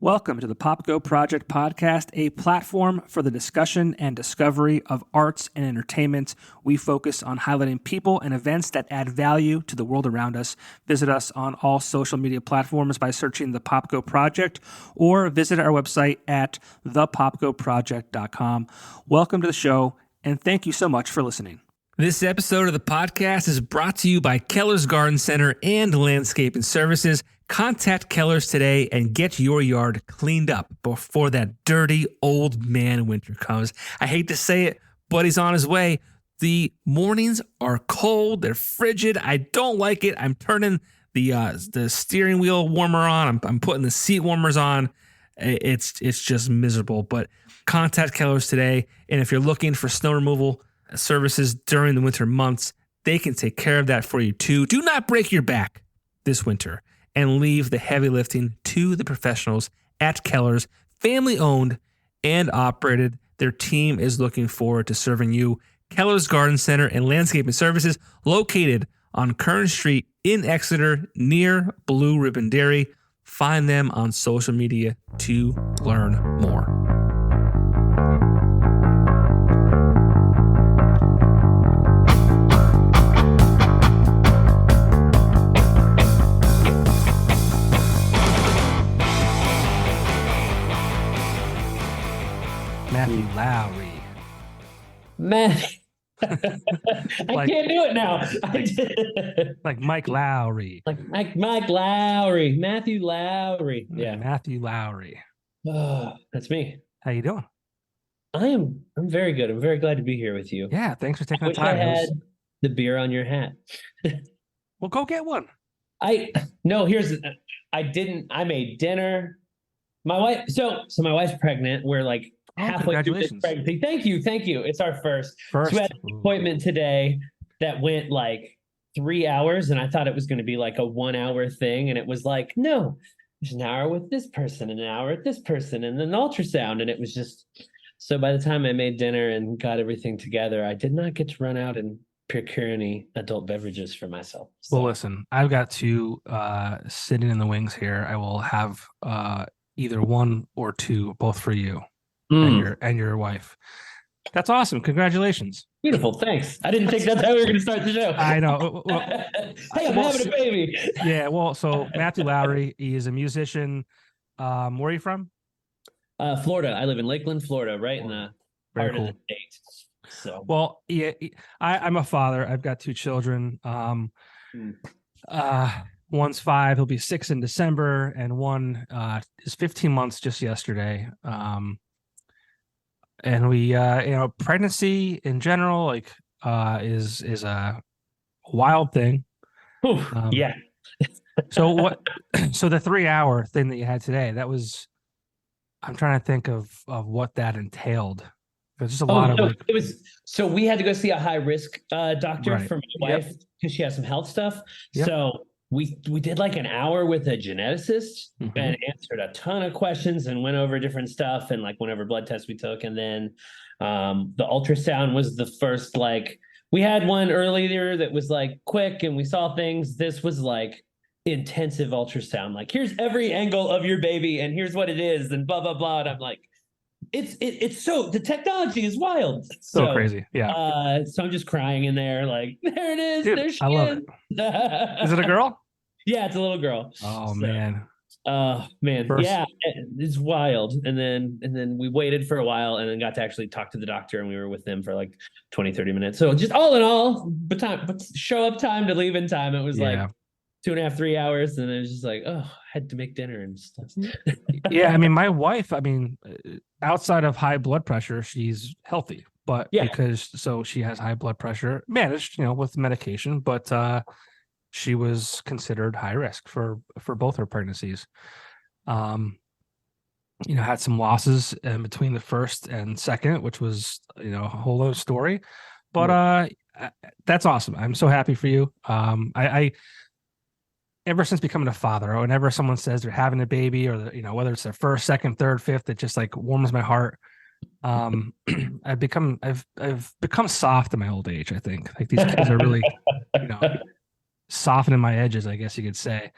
Welcome to the PopGo Project podcast, a platform for the discussion and discovery of arts and entertainment. We focus on highlighting people and events that add value to the world around us. Visit us on all social media platforms by searching the PopGo Project or visit our website at thepopgoproject.com. Welcome to the show, and thank you so much for listening. This episode of the podcast is brought to you by Keller's Garden Center and Landscaping Services. Contact Keller's today and get your yard cleaned up before that dirty old man winter comes. I hate to say it, but he's on his way. The mornings are cold. They're frigid. I don't like it. I'm turning the steering wheel warmer on. I'm putting the seat warmers on. It's just miserable. But contact Keller's today. And if you're looking for snow removal services during the winter months, they can take care of that for you too. Do not break your back this winter and leave the heavy lifting to the professionals at Keller's. Family owned and operated. Their team is looking forward to serving you. Keller's Garden Center and Landscaping Services, located on Kern Street in Exeter near Blue Ribbon Dairy. Find them on social media to learn more. Matthew Lowry. I can't do it now. Like Mike Lowry. Like Mike Lowry. Matthew Lowry. Yeah. Matthew Lowry. Oh, that's me. How you doing? I'm very good. I'm very glad to be here with you. Yeah, thanks for taking the Wish time. I had the beer on your hat. Well, go get one. I made dinner. My wife, so my wife's pregnant. We're like halfway through this pregnancy. Thank you. It's our first. So we had an appointment today that went like 3 hours, and I thought it was going to be like a 1 hour thing, and it was like, no, there's an hour with this person and an hour with this person and then the ultrasound, and it was just, so by the time I made dinner and got everything together, I did not get to run out and procure any adult beverages for myself. So. Well, listen, I've got two sitting in the wings here. I will have either one or two, both for you. And your wife. That's awesome. Congratulations. Beautiful. Thanks. I didn't think that's how we were going to start the show. I know. Well, hey, I'm having a baby. Yeah. Well, so Matthew Lowry, he is a musician. Where are you from? Florida. I live in Lakeland, Florida, right in the heart of the state. So. Well, yeah, I'm a father. I've got two children. One's 5. He'll be 6 in December, and one is 15 months just yesterday. And we, pregnancy in general, is a wild thing. Yeah. So the 3 hour thing that you had today, I'm trying to think of what that entailed. There's just a lot of so we had to go see a high risk doctor for my wife because she has some health stuff. Yep. So we did like an hour with a geneticist and answered a ton of questions and went over different stuff and like went over blood tests we took. And then the ultrasound was the first, we had one earlier that was like quick and we saw things. This was like intensive ultrasound. Like, here's every angle of your baby and here's what it is and blah, blah, blah. And I'm like, it's so, the technology is wild. So crazy. Yeah. So I'm just crying in there. Like, there it is. Dude, there she I love is. It. Is it a girl? Yeah, it's a little girl. Oh, man. Yeah, it's wild. And then we waited for a while and then got to actually talk to the doctor, and we were with them for like 20-30 minutes. So just all in all, but show up time to leave in time, it was like 2.5, 3 hours. And it was just like, I had to make dinner and stuff. Yeah, I mean, my wife, outside of high blood pressure, she's healthy, but so she has high blood pressure managed, with medication, but she was considered high risk for both her pregnancies. Had some losses in between the first and second, which was, a whole other story, but that's awesome. I'm so happy for you. I ever since becoming a father, whenever someone says they're having a baby or, whether it's their first, second, third, fifth, it just like warms my heart. I've become soft in my old age. I think like these kids are really, softening my edges, I guess you could say.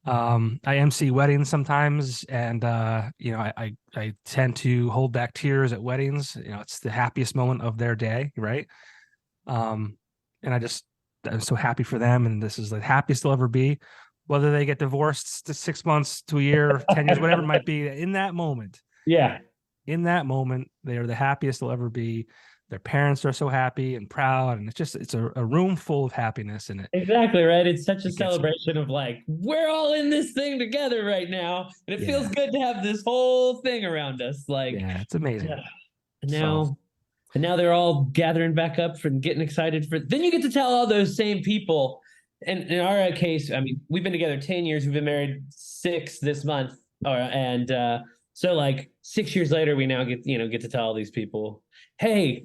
I MC weddings sometimes, and I tend to hold back tears at weddings. It's the happiest moment of their day, right? Um, and I'm so happy for them, and this is the happiest they'll ever be, whether they get divorced to 6 months to a year, 10 years, whatever it might be. Yeah. In that moment, they are the happiest they'll ever be. Their parents are so happy and proud, and it's a room full of happiness in it. Exactly, right. It's such a celebration of like, we're all in this thing together right now, and it feels good to have this whole thing around us. Like, yeah, it's amazing. And now they're all gathering back up for getting excited for. Then you get to tell all those same people. And in our case, I mean, we've been together 10 years. We've been married 6 this month, so like 6 years later, we now get to tell all these people, hey,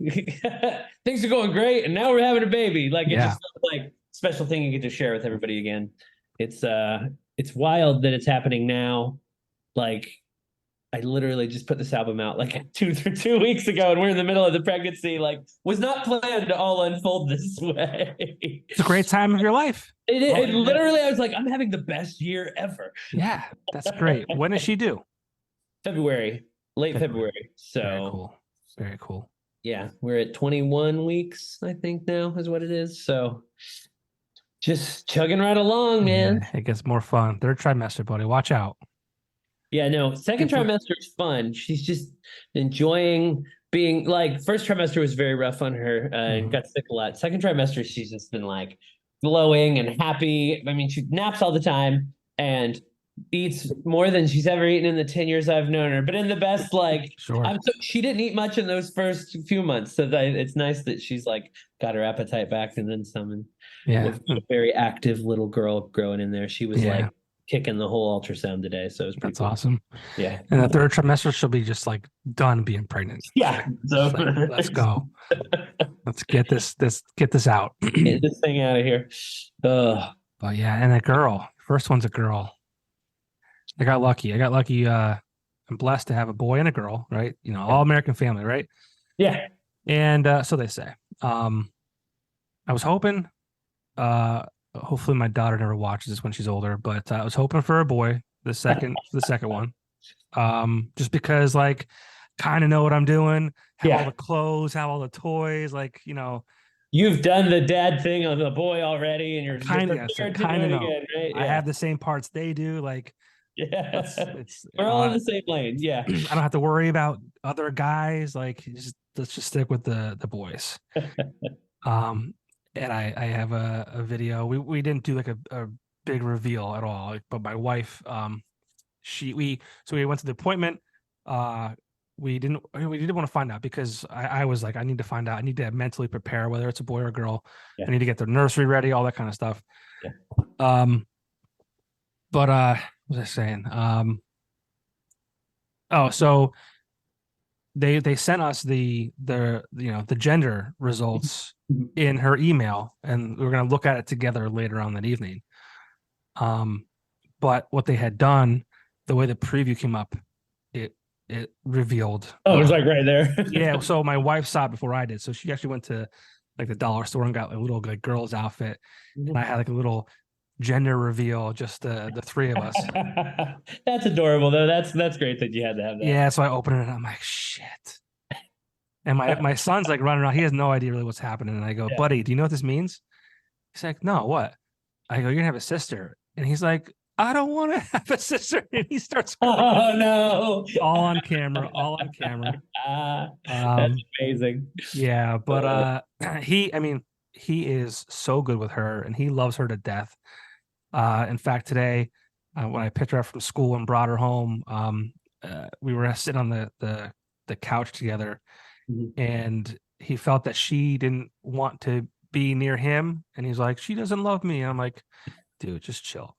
things are going great, and now we're having a baby. Like, it just feels like a special thing you get to share with everybody again. It's wild that it's happening now. Like, I literally just put this album out like 2 weeks ago, and we're in the middle of the pregnancy. Like, was not planned to all unfold this way. It's a great time of your life. It literally, I was like, I'm having the best year ever. Yeah, that's great. When is she due? Late February. So very cool. Very cool. Yeah, we're at 21 weeks, I think now is what it is. So just chugging right along, man. Yeah, it gets more fun. 3rd trimester, buddy. Watch out. Yeah, no, 2nd trimester is fun. She's just enjoying being like, 1st trimester was very rough on her and got sick a lot. 2nd trimester, she's just been like glowing and happy. I mean, she naps all the time and eats more than she's ever eaten in the 10 years I've known her, but in the best, like, she didn't eat much in those first few months. So it's nice that she's like got her appetite back and then some. And a very active little girl growing in there. She was like kicking the whole ultrasound today. So it was pretty cool. Awesome. Yeah. And the 3rd trimester, she'll be just like done being pregnant. Yeah. So like, let's go. Let's get this out. Get this thing out of here. But yeah, and a girl. First one's a girl. I got lucky. I'm blessed to have a boy and a girl, right? All American family, right? Yeah. And so they say. I was hoping, hopefully my daughter never watches this when she's older, but I was hoping for a boy, the second one. Just because, like, kind of know what I'm doing, have all the clothes, have all the toys, like, You've done the dad thing on the boy already, and you're kind of know. Again, right? I have the same parts they do, like. Yeah, we're all in the same lane. Yeah, I don't have to worry about other guys. Like, let's just stick with the boys. And I have a video. We didn't do like a big reveal at all. But my wife, we went to the appointment. We didn't want to find out because I was like, I need to find out. I need to mentally prepare whether it's a boy or a girl. I need to get the nursery ready, all that kind of stuff. Yeah. But what was I saying? So they sent us the gender results in her email, and we were going to look at it together later on that evening. But what they had done, the way the preview came up, it revealed. Oh, it was like right there. Yeah. So my wife saw it before I did. So she actually went to like the dollar store and got a little like girl's outfit, and I had like a little gender reveal, just the 3 of us. That's adorable though. That's great that you had to have that. Yeah, so I opened it and I'm like, shit. And my son's like running around. He has no idea really what's happening. And I go, buddy, do you know what this means? He's like, no, what? I go, you're gonna have a sister. And he's like, I don't want to have a sister. And he starts crying. Oh no. all on camera. That's amazing. Yeah, but he is so good with her and he loves her to death. In fact, today, when I picked her up from school and brought her home, we were sitting on the couch together, and he felt that she didn't want to be near him, and he's like, she doesn't love me. And I'm like, dude, just chill.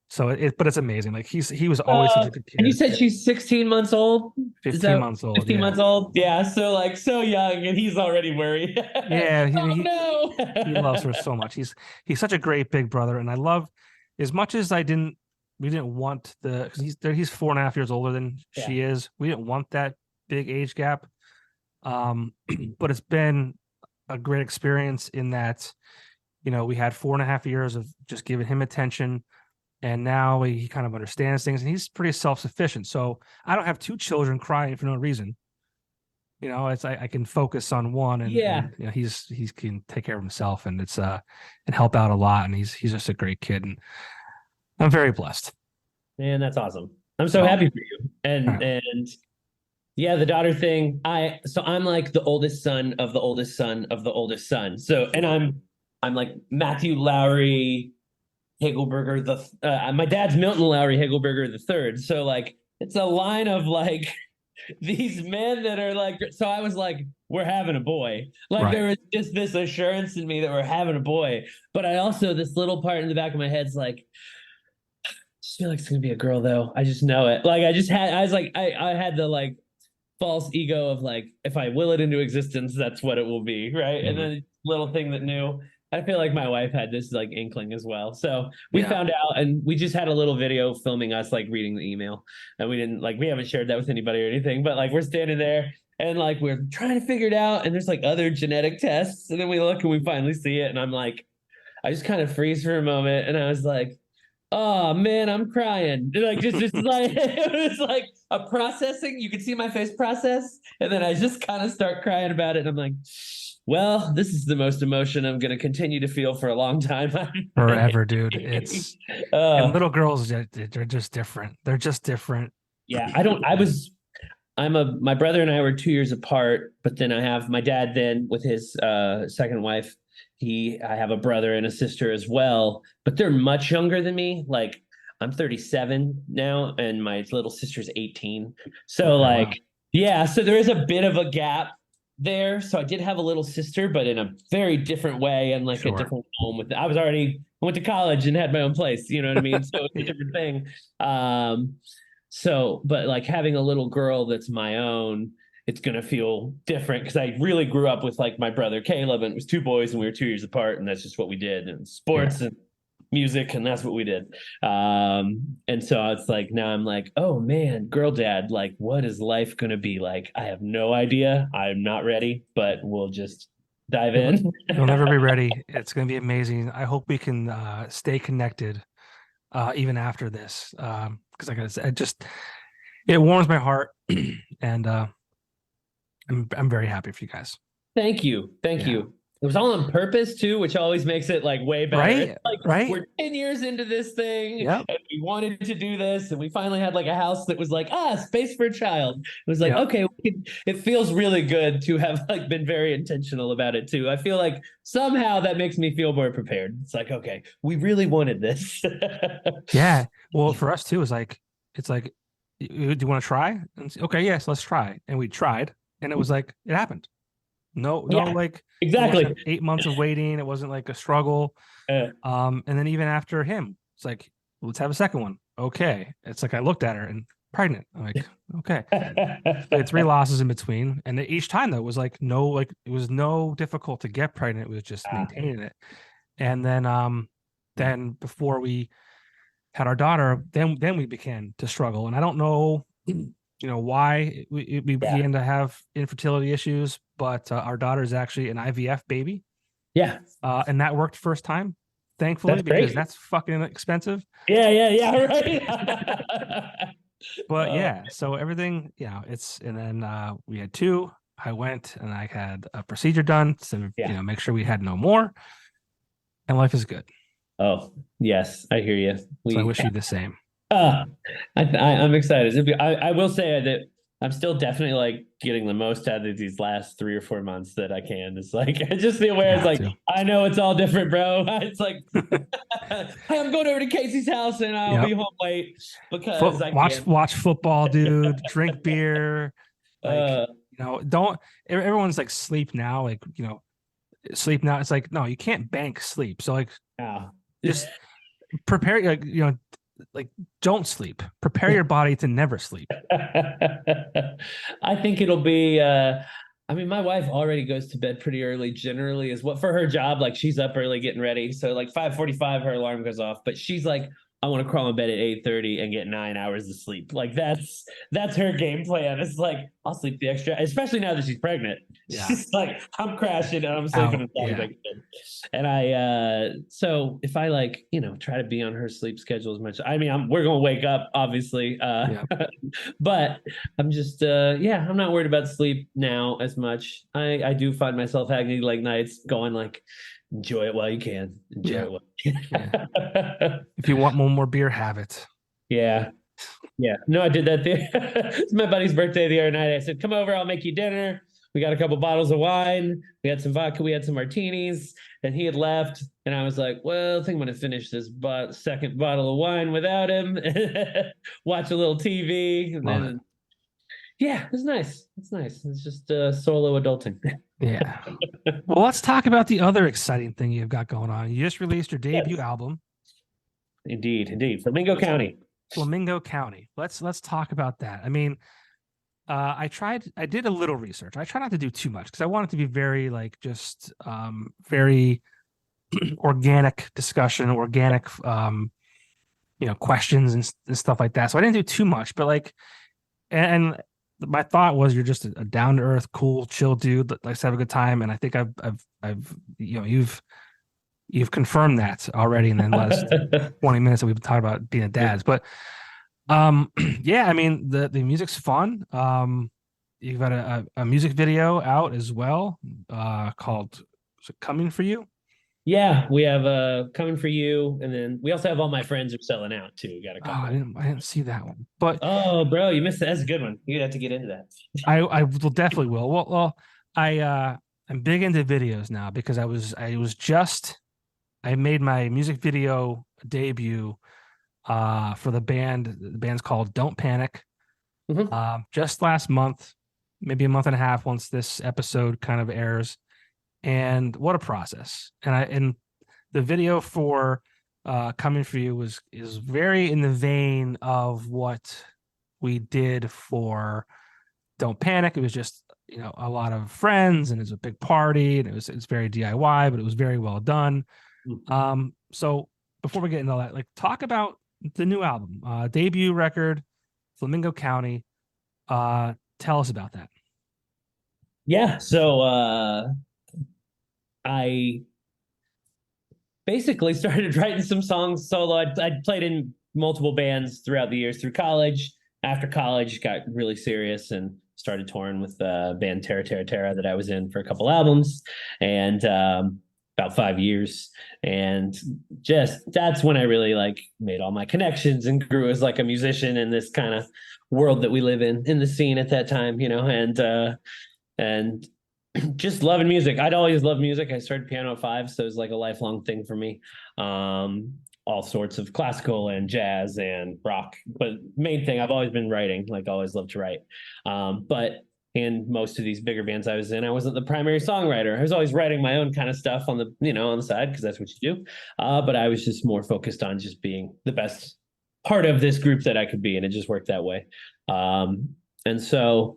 So but it's amazing. Like he was always such a good kid. And you said she's 16 months old? 15 months old. 15 months old. Yeah. So like so young, and he's already worried. Yeah. No. He loves her so much. He's such a great big brother. And I love, as much as we didn't want because he's 4.5 years older than she is. We didn't want that big age gap. But it's been a great experience in that, we had 4.5 years of just giving him attention And now he kind of understands things, and he's pretty self-sufficient. So I don't have two children crying for no reason. You know, it's I can focus on one, and, and you know, he can take care of himself, and it's and help out a lot. And he's just a great kid, and I'm very blessed. Man, that's awesome. I'm so happy for you. And yeah, the daughter thing. I'm like the oldest son of the oldest son of the oldest son. So, and I'm like Matthew Lowry Hagelberger. My dad's Milton Lowry Hagelberger the third. So like it's a line of like these men that are like. So I was like, we're having a boy. Like there was just this assurance in me that we're having a boy. But I also, this little part in the back of my head's like, I just feel like it's gonna be a girl though. I just know it. Like I had the like false ego of like, if I will it into existence, that's what it will be, right? And then little thing that knew. I feel like my wife had this like inkling as well. So we found out, and we just had a little video filming us like reading the email, and we haven't shared that with anybody or anything, but like we're standing there and like we're trying to figure it out, and there's like other genetic tests, and then we look and we finally see it, and I'm like, I just kind of freeze for a moment, and I was like, oh man, I'm crying. Like just like it was like a processing. You could see my face process, and then I just kind of start crying about it. And I'm like, well, this is the most emotion I'm going to continue to feel for a long time. Forever, dude. It's and little girls, they're just different. They're just different. Yeah, my brother and I were 2 years apart, but then I have my dad then with his second wife. I have a brother and a sister as well, but they're much younger than me. Like I'm 37 now, and my little sister's 18. So so there is a bit of a gap there. So I did have a little sister, but in a very different way, and like a different home I went to college and had my own place, you know what I mean? So it's a different thing. But like having a little girl that's my own, it's going to feel different because I really grew up with like my brother Caleb, and it was two boys and we were 2 years apart, and that's just what we did, and sports and music, and that's what we did. And so it's like, now I'm like, oh man, girl dad, like what is life going to be like? I have no idea. I'm not ready, but we'll just dive in. You'll never be ready. It's going to be amazing. I hope we can stay connected even after this. Because like I said, it warms my heart. And I'm very happy for you guys. Thank you. It was all on purpose too, which always makes it like way better. Right. We're 10 years into this thing, and we wanted to do this, and we finally had like a house that was like, space for a child. It was like, okay, it feels really good to have like been very intentional about it too. I feel like somehow that makes me feel more prepared. It's like, okay, we really wanted this. Yeah. Well, for us too, it's like, do you want to try? And okay, yes, let's try. And we tried, and it was like, it happened. No, like exactly 8 months of waiting. It wasn't like a struggle. And then even after him, it's like, let's have a second one. Okay. It's like, I looked at her and pregnant. I'm like, okay. I had 3 losses in between. And each time though, it was like, it was no difficult to get pregnant. It was just maintaining it. And then before we had our daughter, then we began to struggle. And I don't know, why we began to have infertility issues, but our daughter is actually an IVF baby. Yeah. And that worked first time, thankfully, because that's fucking expensive. Yeah. Right. But so everything, and then we had 2. I went and I had a procedure done to, make sure we had no more. And life is good. Oh, yes. I hear you. So I wish you the same. I'm excited. I will say that I'm still definitely like getting the most out of these last 3 or 4 months that I can. It's like, just be aware. It's like, I know it's all different, bro. It's like, hey, I'm going over to Casey's house and I'll be home late because watch football, dude. Drink beer. Like, don't. Everyone's like sleep now. Like, sleep now. It's like, no, you can't bank sleep. So like, just prepare. Like don't sleep. Prepare your body to never sleep. I think it'll be my wife already goes to bed pretty early generally is what for her job. Like she's up early getting ready. So like 5:45 her alarm goes off, but she's like I want to crawl in bed at 8:30 and get 9 hours of sleep. Like that's her game plan. It's like, I'll sleep the extra, especially now that she's pregnant. Yeah. She's like, I'm crashing and I'm sleeping as long as I can. And so if I like, try to be on her sleep schedule as much, I mean, we're going to wake up obviously. But I'm just, I'm not worried about sleep now as much. I do find myself having like nights going like, enjoy it while you can. Enjoy it while you can. If you want one more beer, have it. Yeah. No, I did that there. It's my buddy's birthday the other night. I said, come over, I'll make you dinner. We got a couple bottles of wine. We had some vodka. We had some martinis. And he had left. And I was like, well, I think I'm going to finish this second bottle of wine without him. Watch a little TV. And then, it was nice. It's nice. It's just solo adulting. Yeah. Well, let's talk about the other exciting thing you've got going on. You just released your debut album. Indeed. Flamingo County. Let's talk about that. I mean, I did a little research. I try not to do too much because I want it to be very very organic discussion, organic, questions and stuff like that. So I didn't do too much, but and my thought was you're just a down to earth, cool, chill dude that likes to have a good time. And I think you've confirmed that already in the last 20 minutes that we've been talking about being dads. But I mean the music's fun. You've got a music video out as well, called Coming For You. Yeah, we have Coming For You, and then we also have All My Friends Are Selling Out too. Got a couple. I didn't see that one. But bro, you missed it. That's a good one. You have to get into that. I will definitely will. Well, I'm big into videos now because I made my music video debut for the band. The band's called Don't Panic. Mm-hmm. Just last month, maybe a month and a half once this episode kind of airs. And what a process. And the video for Coming For You is very in the vein of what we did for Don't Panic. It was just, a lot of friends, and it was a big party, and it's very DIY, but it was very well done. Mm-hmm. So before we get into all that, talk about the new album, debut record, Flamingo County. Tell us about that. Yeah. So, I basically started writing some songs solo. I'd played in multiple bands throughout the years through college. After college, got really serious and started touring with the band Terra that I was in for a couple albums, and about 5 years. And that's when I really made all my connections and grew as a musician in this kind of world that we live in the scene at that time, and just loving music. I'd always loved music. I started piano at 5, so it was a lifelong thing for me. All sorts of classical and jazz and rock. But main thing, I've always been writing, always loved to write. But in most of these bigger bands I was in, I wasn't the primary songwriter. I was always writing my own kind of stuff on the side, because that's what you do. But I was just more focused on just being the best part of this group that I could be, and it just worked that way. And so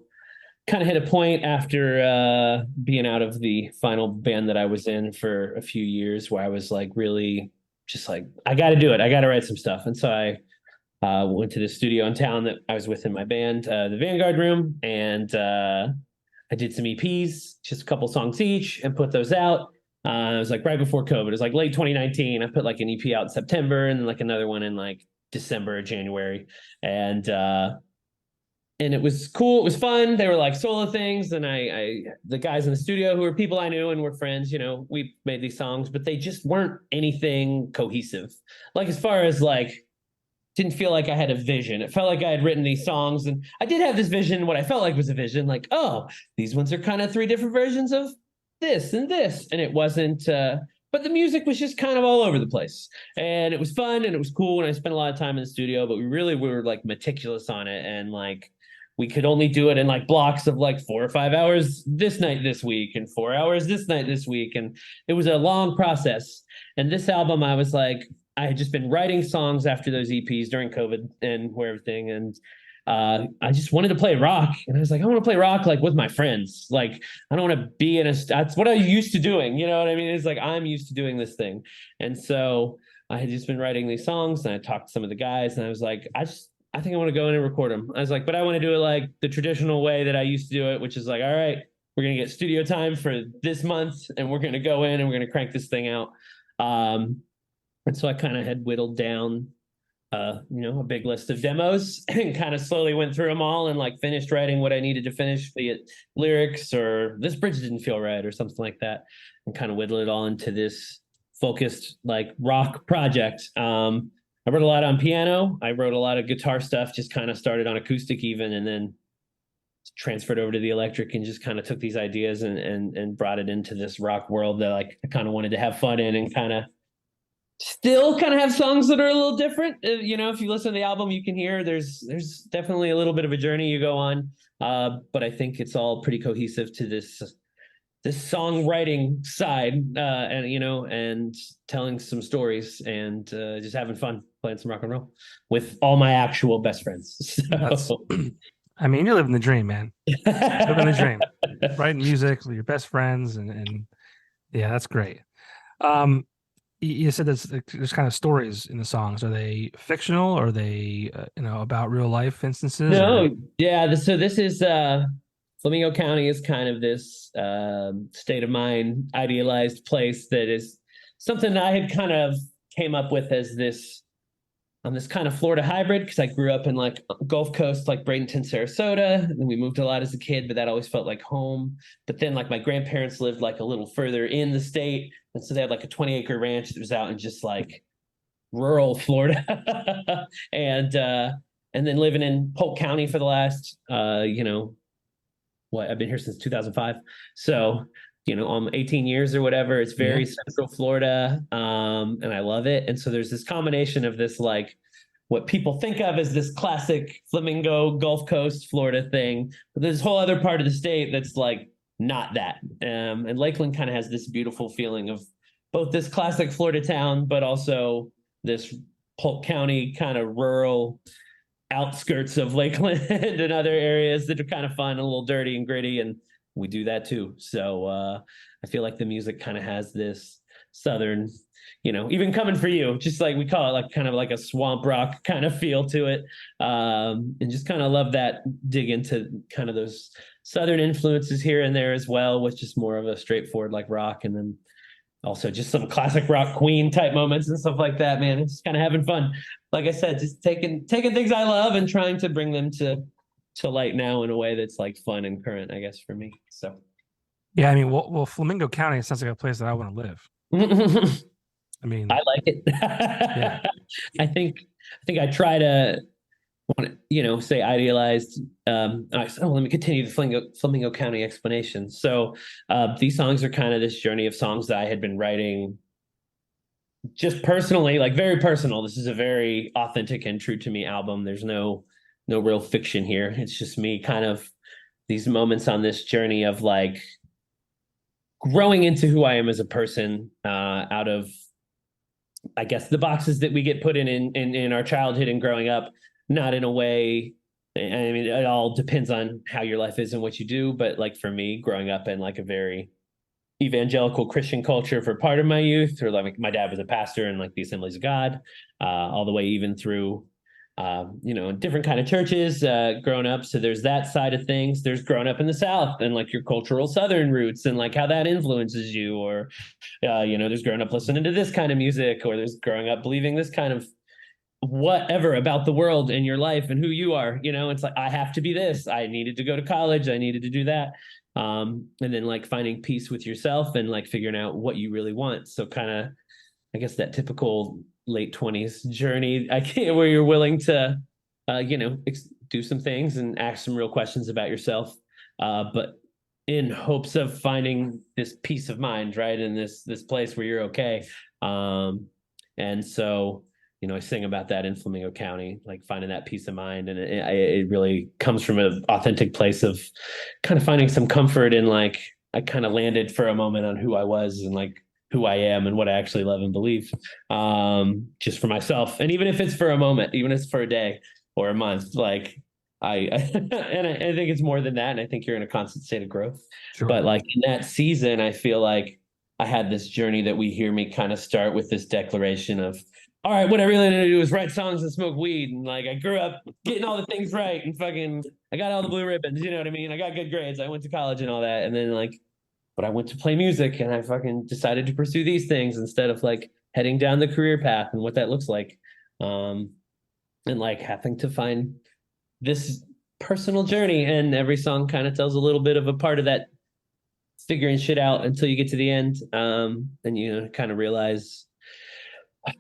kind of hit a point after being out of the final band that I was in for a few years where I was really just I got to do it. I got to write some stuff. And so I went to the studio in town that I was with in my band, the Vanguard Room, and I did some EPs, just a couple songs each, and put those out. It was right before COVID. It was late 2019. I put an EP out in September, and then another one in December or January. And it was cool. It was fun. They were solo things. And the guys in the studio who were people I knew and were friends, we made these songs, but they just weren't anything cohesive. As far as didn't feel like I had a vision. It felt like I had written these songs, and I did have this vision. What I felt like was a vision, these ones are kind of 3 different versions of this and this. And it wasn't, but the music was just kind of all over the place, and it was fun and it was cool. And I spent a lot of time in the studio, but we were meticulous on it. And we could only do it in blocks of 4 or 5 hours this night this week, and 4 hours this night this week. And it was a long process. And this album, I was I had just been writing songs after those EPs during COVID and everything. And I just wanted to play rock. And I was I want to play rock with my friends. I don't want to be that's what I'm used to doing. You know what I mean? It's I'm used to doing this thing. And so I had just been writing these songs, and I talked to some of the guys, and I was like, I think I want to go in and record them. I was like, but I want to do it like the traditional way that I used to do it, which is like, all right, we're going to get studio time for this month, and we're going to go in and we're going to crank this thing out. And so I kind of had whittled down, a big list of demos and kind of slowly went through them all and like finished writing what I needed to finish, be it lyrics or this bridge didn't feel right or something like that, and kind of whittled it all into this focused like rock project. I wrote a lot on piano. I wrote a lot of guitar stuff, just kind of started on acoustic even, and then transferred over to the electric and just kind of took these ideas and brought it into this rock world that like I kind of wanted to have fun in, and kind of still kind of have songs that are a little different. If you listen to the album, you can hear there's definitely a little bit of a journey you go on. But I think it's all pretty cohesive to this songwriting side, and telling some stories and just having fun playing some rock and roll with all my actual best friends. So. I mean, you're living the dream, man. Living the dream. Writing music with your best friends, and yeah, that's great. You said there's kind of stories in the songs. Are they fictional, or are they about real life instances? No, yeah. So this is Flamingo County is kind of this state of mind, idealized place that is something I had kind of came up with as this kind of Florida hybrid, because I grew up in like Gulf Coast, like Bradenton, Sarasota, and we moved a lot as a kid, but that always felt like home. But then like my grandparents lived like a little further in the state, and so they had like a 20-acre ranch that was out in just like rural Florida. and then living in Polk County for the last I've been here since 2005. So 18 years or whatever. It's very central Florida. And I love it. And so there's this combination of this, like what people think of as this classic Flamingo Gulf Coast Florida thing, but there's this whole other part of the state that's like not that. And Lakeland kind of has this beautiful feeling of both this classic Florida town, but also this Polk County kind of rural outskirts of Lakeland and other areas that are kind of fun, a little dirty and gritty, and we do that too. So I feel like the music kind of has this southern, even coming for you, just like we call it, like kind of like a swamp rock kind of feel to it, and just kind of love that, dig into kind of those southern influences here and there as well, with just more of a straightforward like rock, and then also just some classic rock Queen type moments and stuff like that, man. It's kind of having fun. Like I said, just taking things I love and trying to bring them to light now in a way that's like fun and current, I guess, for me. So yeah, I mean, well, Flamingo County sounds like a place that I want to live. I mean, I like it. Yeah. I think I try to say idealized. Let me continue the Flamingo County explanation. So these songs are kind of this journey of songs that I had been writing just personally, like very personal. This is a very authentic and true to me album. There's no real fiction here. It's just me kind of these moments on this journey of like growing into who I am as a person, out of, I guess, the boxes that we get put in our childhood and growing up, not in a way, I mean, it all depends on how your life is and what you do. But like for me, growing up in like a very evangelical Christian culture for part of my youth, or like my dad was a pastor in like the Assemblies of God, all the way even through different kind of churches, growing up. So there's that side of things. There's growing up in the South and like your cultural Southern roots and like how that influences you, or, there's growing up listening to this kind of music, or there's growing up believing this kind of whatever about the world and your life and who you are. It's like, I have to be this. I needed to go to college. I needed to do that. And then like finding peace with yourself and like figuring out what you really want. So kind of, I guess, that typical late 20s journey, where you're willing to, do some things and ask some real questions about yourself, but in hopes of finding this peace of mind, right? In this place where you're okay. And so, I sing about that in Flamingo County, like finding that peace of mind. And it really comes from an authentic place of kind of finding some comfort in like, I kind of landed for a moment on who I was and like who I am and what I actually love and believe, just for myself. And even if it's for a moment, even if it's for a day or a month, like and I think it's more than that. And I think you're in a constant state of growth. Sure. But like in that season, I feel like I had this journey that we hear me kind of start with this declaration of, all right, what I really need to do is write songs and smoke weed. And like, I grew up getting all the things right and fucking, I got all the blue ribbons, you know what I mean? I got good grades. I went to college and all that. And then like, but I went to play music and I fucking decided to pursue these things instead of like heading down the career path and what that looks like. And like having to find this personal journey, and every song kind of tells a little bit of a part of that figuring shit out until you get to the end. And you kind of realize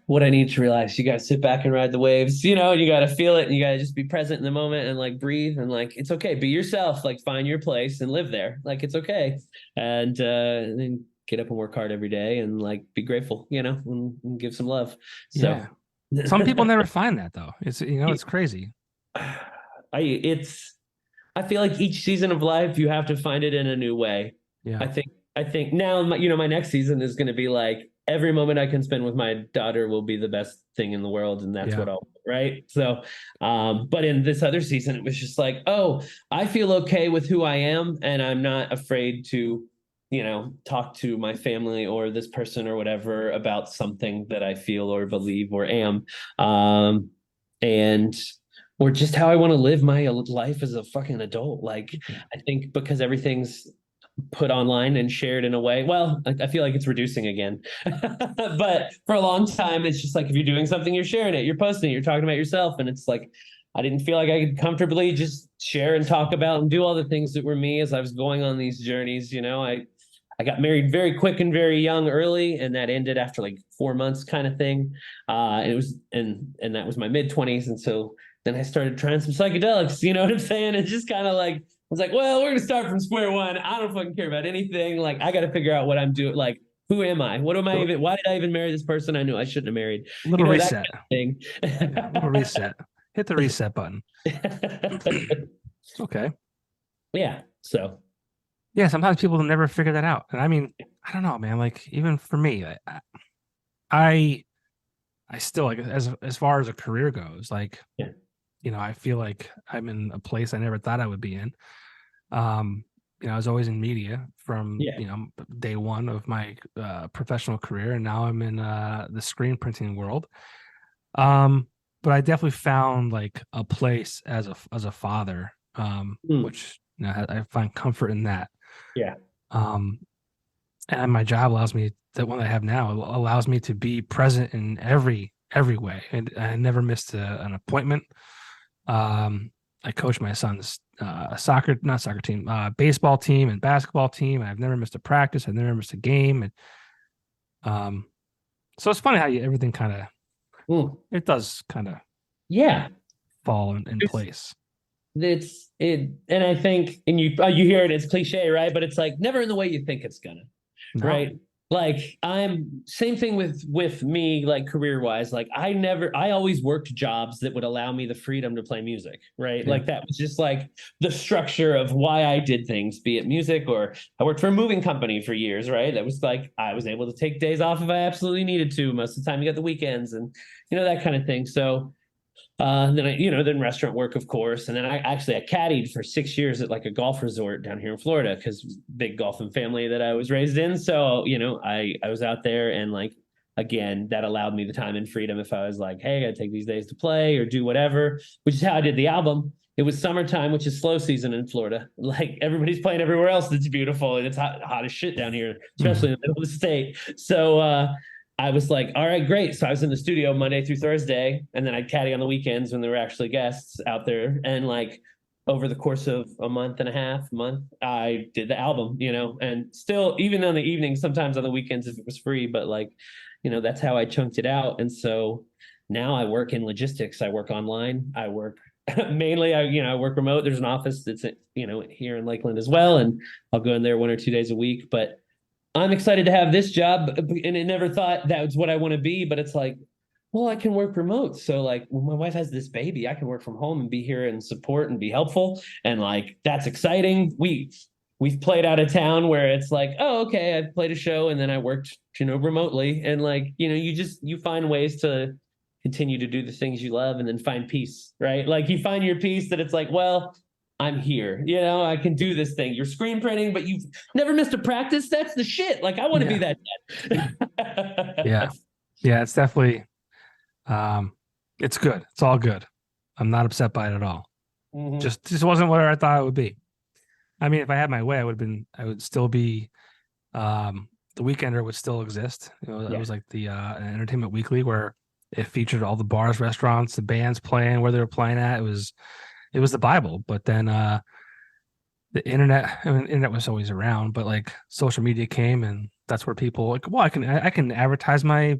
what I need to realize. You got to sit back and ride the waves, you know, you got to feel it and you got to just be present in the moment and like breathe and like, it's okay. Be yourself, like find your place and live there. Like, it's okay. And then get up and work hard every day and like, be grateful, you know, and give some love. So yeah. Some people never find that though. It's, you know, it's crazy. I feel like each season of life, you have to find it in a new way. Yeah. I think now, my next season is going to be like, every moment I can spend with my daughter will be the best thing in the world. And that's what I'll, right. So, but in this other season, it was just like, oh, I feel okay with who I am. And I'm not afraid to, you know, talk to my family or this person or whatever about something that I feel or believe or am. Or just how I want to live my life as a fucking adult. Like, I think because everything's put online and shared in a way, well, I feel like it's reducing again. But for a long time, it's just like, if you're doing something, you're sharing it, you're posting it, you're talking about yourself. And it's like, I didn't feel like I could comfortably just share and talk about and do all the things that were me as I was going on these journeys. You know, I got married very quick and very young early, and that ended after like 4 months kind of thing. It was, and that was my mid-20s. And so then I started trying some psychedelics, you know what I'm saying? It's just kind of like, I was like, well, we're going to start from square one. I don't fucking care about anything. Like, I got to figure out what I'm doing. Like, who am I? What am I even? Why did I even marry this person I knew I shouldn't have married? Little reset. That kind of thing. Yeah, little reset. Hit the reset button. Okay. Yeah. So. Yeah, sometimes people never figure that out. And I mean, I don't know, man. Like, even for me, I still, like, as far as a career goes, like, you know, I feel like I'm in a place I never thought I would be in. You know, I was always in media from, you know, day one of my professional career. And now I'm in the screen printing world. But I definitely found like a place as a father, which, you know, I find comfort in that. Yeah. And my job allows me, that one I have now allows me to be present in every way. And I never missed an appointment. I coach my son's baseball team and basketball team. I've never missed a practice. I've never missed a game. And so it's funny how everything kind of, it does kind of fall in place. And I think, and you hear it, it's cliche, right? But it's like never in the way you think it's gonna, right? Like, I'm same thing with me, like career wise, like I always worked jobs that would allow me the freedom to play music, right? Like, that was just like the structure of why I did things, be it music, or I worked for a moving company for years, right? That was like, I was able to take days off if I absolutely needed to. Most of the time you got the weekends and, you know, that kind of thing. So then restaurant work, of course. And then I caddied for 6 years at like a golf resort down here in Florida, because big golfing family that I was raised in. So, you know, I was out there, and like, again, that allowed me the time and freedom if I was like, hey, I gotta take these days to play or do whatever, which is how I did the album. It was summertime, which is slow season in Florida. Like, everybody's playing everywhere else that's beautiful, and it's hot as shit down here, especially in the middle of the state. So, I was like, all right, great. So I was in the studio Monday through Thursday, and then I'd caddy on the weekends when there were actually guests out there. And like, over the course of a month and a half, I did the album, you know, and still, even on the evenings, sometimes on the weekends if it was free, but like, you know, that's how I chunked it out. And so now I work in logistics. I work online. I work mainly, I work remote. There's an office that's, you know, here in Lakeland as well. And I'll go in there 1 or 2 days a week, but I'm excited to have this job, and I never thought that was what I want to be, but it's like, well, I can work remote. So like, when my wife has this baby, I can work from home and be here and support and be helpful. And like, that's exciting. We've played out of town where it's like, oh, okay, I've played a show and then I worked, you know, remotely. And like, you know, you find ways to continue to do the things you love and then find peace, right? Like, you find your peace that it's like, well, I'm here. You know, I can do this thing. You're screen printing, but you've never missed a practice. That's the shit. Like, I want to be that dad. Yeah. Yeah. It's definitely, it's good. It's all good. I'm not upset by it at all. Mm-hmm. Just wasn't what I thought it would be. I mean, if I had my way, I would still be, the Weekender would still exist. You know, it was like the Entertainment Weekly where it featured all the bars, restaurants, the bands playing, where they were playing at. It was the Bible. But then the internet, I mean, internet was always around, but like social media came, and that's where people like, well, I can advertise my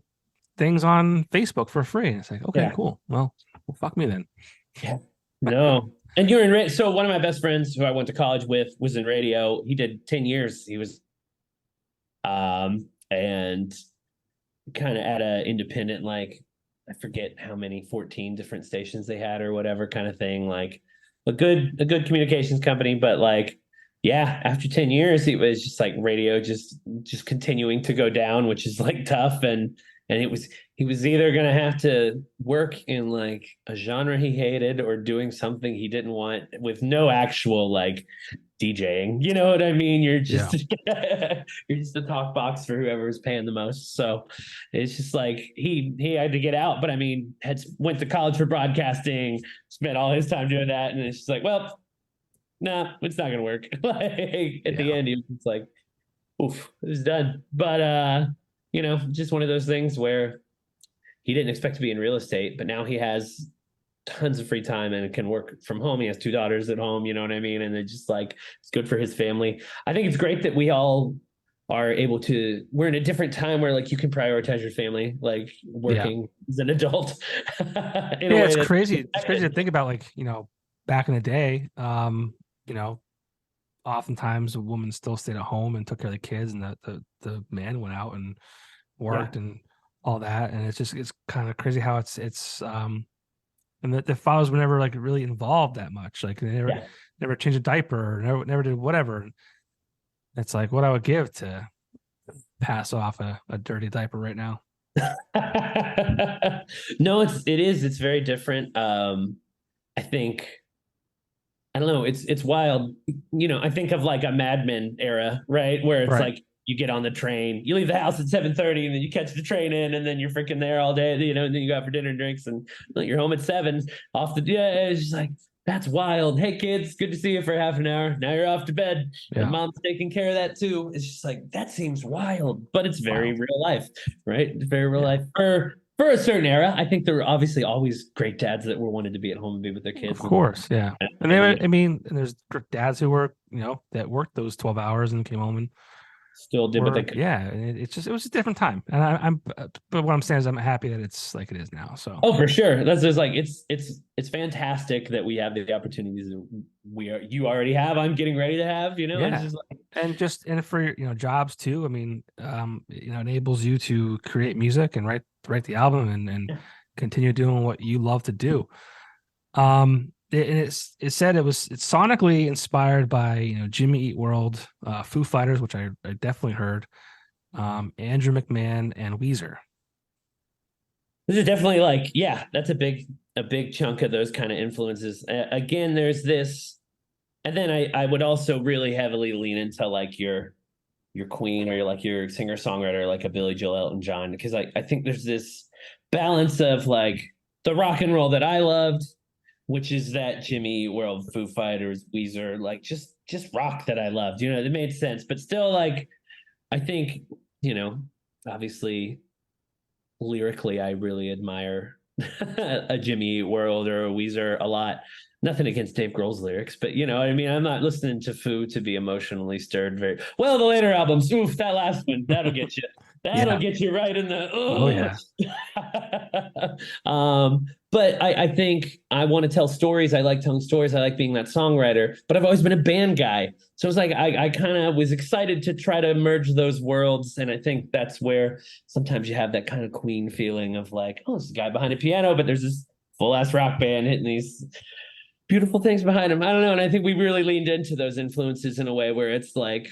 things on Facebook for free. And it's like, okay, cool. Well, fuck me then. Yeah. No. And you're in radio. So one of my best friends who I went to college with was in radio. He did 10 years. He was and kind of at a independent, like, I forget how many, 14 different stations they had or whatever kind of thing, like a good communications company. But like, yeah, after 10 years, it was just like radio just continuing to go down, which is like tough. And he was either going to have to work in like a genre he hated or doing something he didn't want with no actual like DJing. You know what I mean? You're just you're just a talk box for whoever was paying the most. So it's just like he had to get out, but I mean, went to college for broadcasting, spent all his time doing that, and it's just like, well, nah, it's not gonna work. Like at the end, he was like, oof, it was done. But you know, just one of those things where he didn't expect to be in real estate, but now he has tons of free time and can work from home. He has 2 daughters at home, you know what I mean? And it's just like, it's good for his family. I think it's great that we all are able to, we're in a different time where like you can prioritize your family, like working as an adult. It's crazy. It's crazy to think about, like, you know, back in the day, you know, oftentimes a woman still stayed at home and took care of the kids, and the man went out and worked and all that. And it's kind of crazy how it's and the fathers were never like really involved that much. Like they never changed a diaper, or never did whatever. It's like what I would give to pass off a dirty diaper right now. No, it's very different. I think, I don't know, it's wild. You know, I think of like a Mad Men era, right? Where it's like you get on the train, you leave the house at 7:30, and then you catch the train in, and then you're freaking there all day, you know, and then you go out for dinner and drinks, and you're home at 7 off the, it's just like, that's wild. Hey kids, good to see you for half an hour. Now you're off to bed. And mom's taking care of that too. It's just like, that seems wild, but it's very real life, right? It's very real life for a certain era. I think there were obviously always great dads that wanted to be at home and be with their kids. Of course. Yeah. And they, I mean, and there's dads who work, you know, that worked those 12 hours and came home and still did what they could. Yeah, it was a different time, and but what I'm saying is I'm happy that it's like it is now. So for sure, that's just like it's fantastic that we have the opportunities that you already have. I'm getting ready to have, you know, it's just like, and for, you know, jobs too. I mean, you know, enables you to create music and write the album and continue doing what you love to do. It said it's sonically inspired by, you know, Jimmy Eat World, Foo Fighters, which I definitely heard, Andrew McMahon, and Weezer. This is definitely like, that's a big chunk of those kind of influences. Again, there's this, and then I would also really heavily lean into like your Queen, or like your singer songwriter, like a Billy Joel, Elton John, because I think there's this balance of like the rock and roll that I loved, which is that Jimmy Eat World, Foo Fighters, Weezer, like just rock that I loved, you know, it made sense. But still, like, I think, you know, obviously lyrically, I really admire a Jimmy Eat World or a Weezer a lot. Nothing against Dave Grohl's lyrics, but you know what I mean? I'm not listening to Foo to be emotionally stirred very well. The later albums, oof, that last one, that'll get you. That'll get you right in the, but I think I want to tell stories. I like telling stories. I like being that songwriter, but I've always been a band guy. So it's like, I kind of was excited to try to merge those worlds. And I think that's where sometimes you have that kind of Queen feeling of like, oh, this guy behind a piano, but there's this full ass rock band hitting these beautiful things behind him. I don't know. And I think we really leaned into those influences in a way where it's like,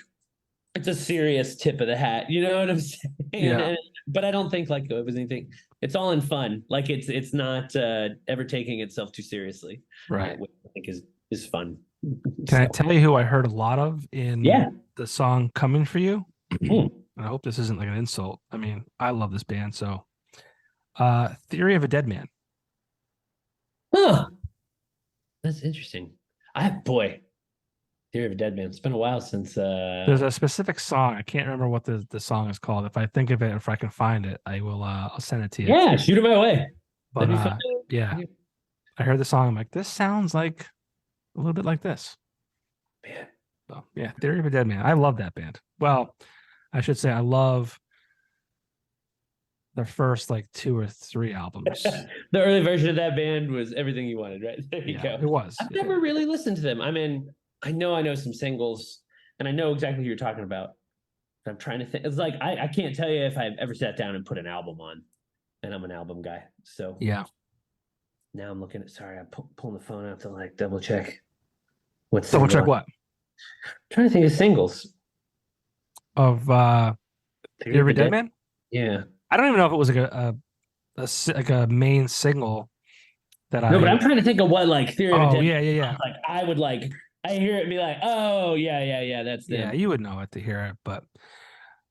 it's a serious tip of the hat. You know what I'm saying? Yeah. But I don't think like it was anything. It's all in fun. Like it's not ever taking itself too seriously. Right. Which I think is fun. Can I tell you who I heard a lot of in the song Coming For You? Hmm. I hope this isn't like an insult. I mean, I love this band. So, Theory of a Dead Man. Huh. That's interesting. Boy, Theory of a Dead Man. It's been a while since There's a specific song. I can't remember what the song is called. If I think of it, if I can find it, I will I'll send it to you. Yeah, shoot it my way. But yeah. I heard the song. I'm like, this sounds like a little bit like this. Man. So yeah, Theory of a Dead Man. I love that band. Well, I should say I love their first like 2 or 3 albums. The early version of that band was everything you wanted, right? There you go. It was. I've never really listened to them. I mean, I know some singles, and I know exactly who you're talking about. I'm trying to think. It's like I can't tell you if I've ever sat down and put an album on, and I'm an album guy. So yeah. Now I'm looking at. Sorry, I'm pulling the phone out to like double check. Double check what? I'm trying to think of singles of Theory of a Dead Man. Yeah, I don't even know if it was like a main single that No, but I'm trying to think of what like Theory of a Dead Man. Yeah. Like I would like. I hear it and be like, oh yeah, that's them. Yeah, you would know it to hear it, but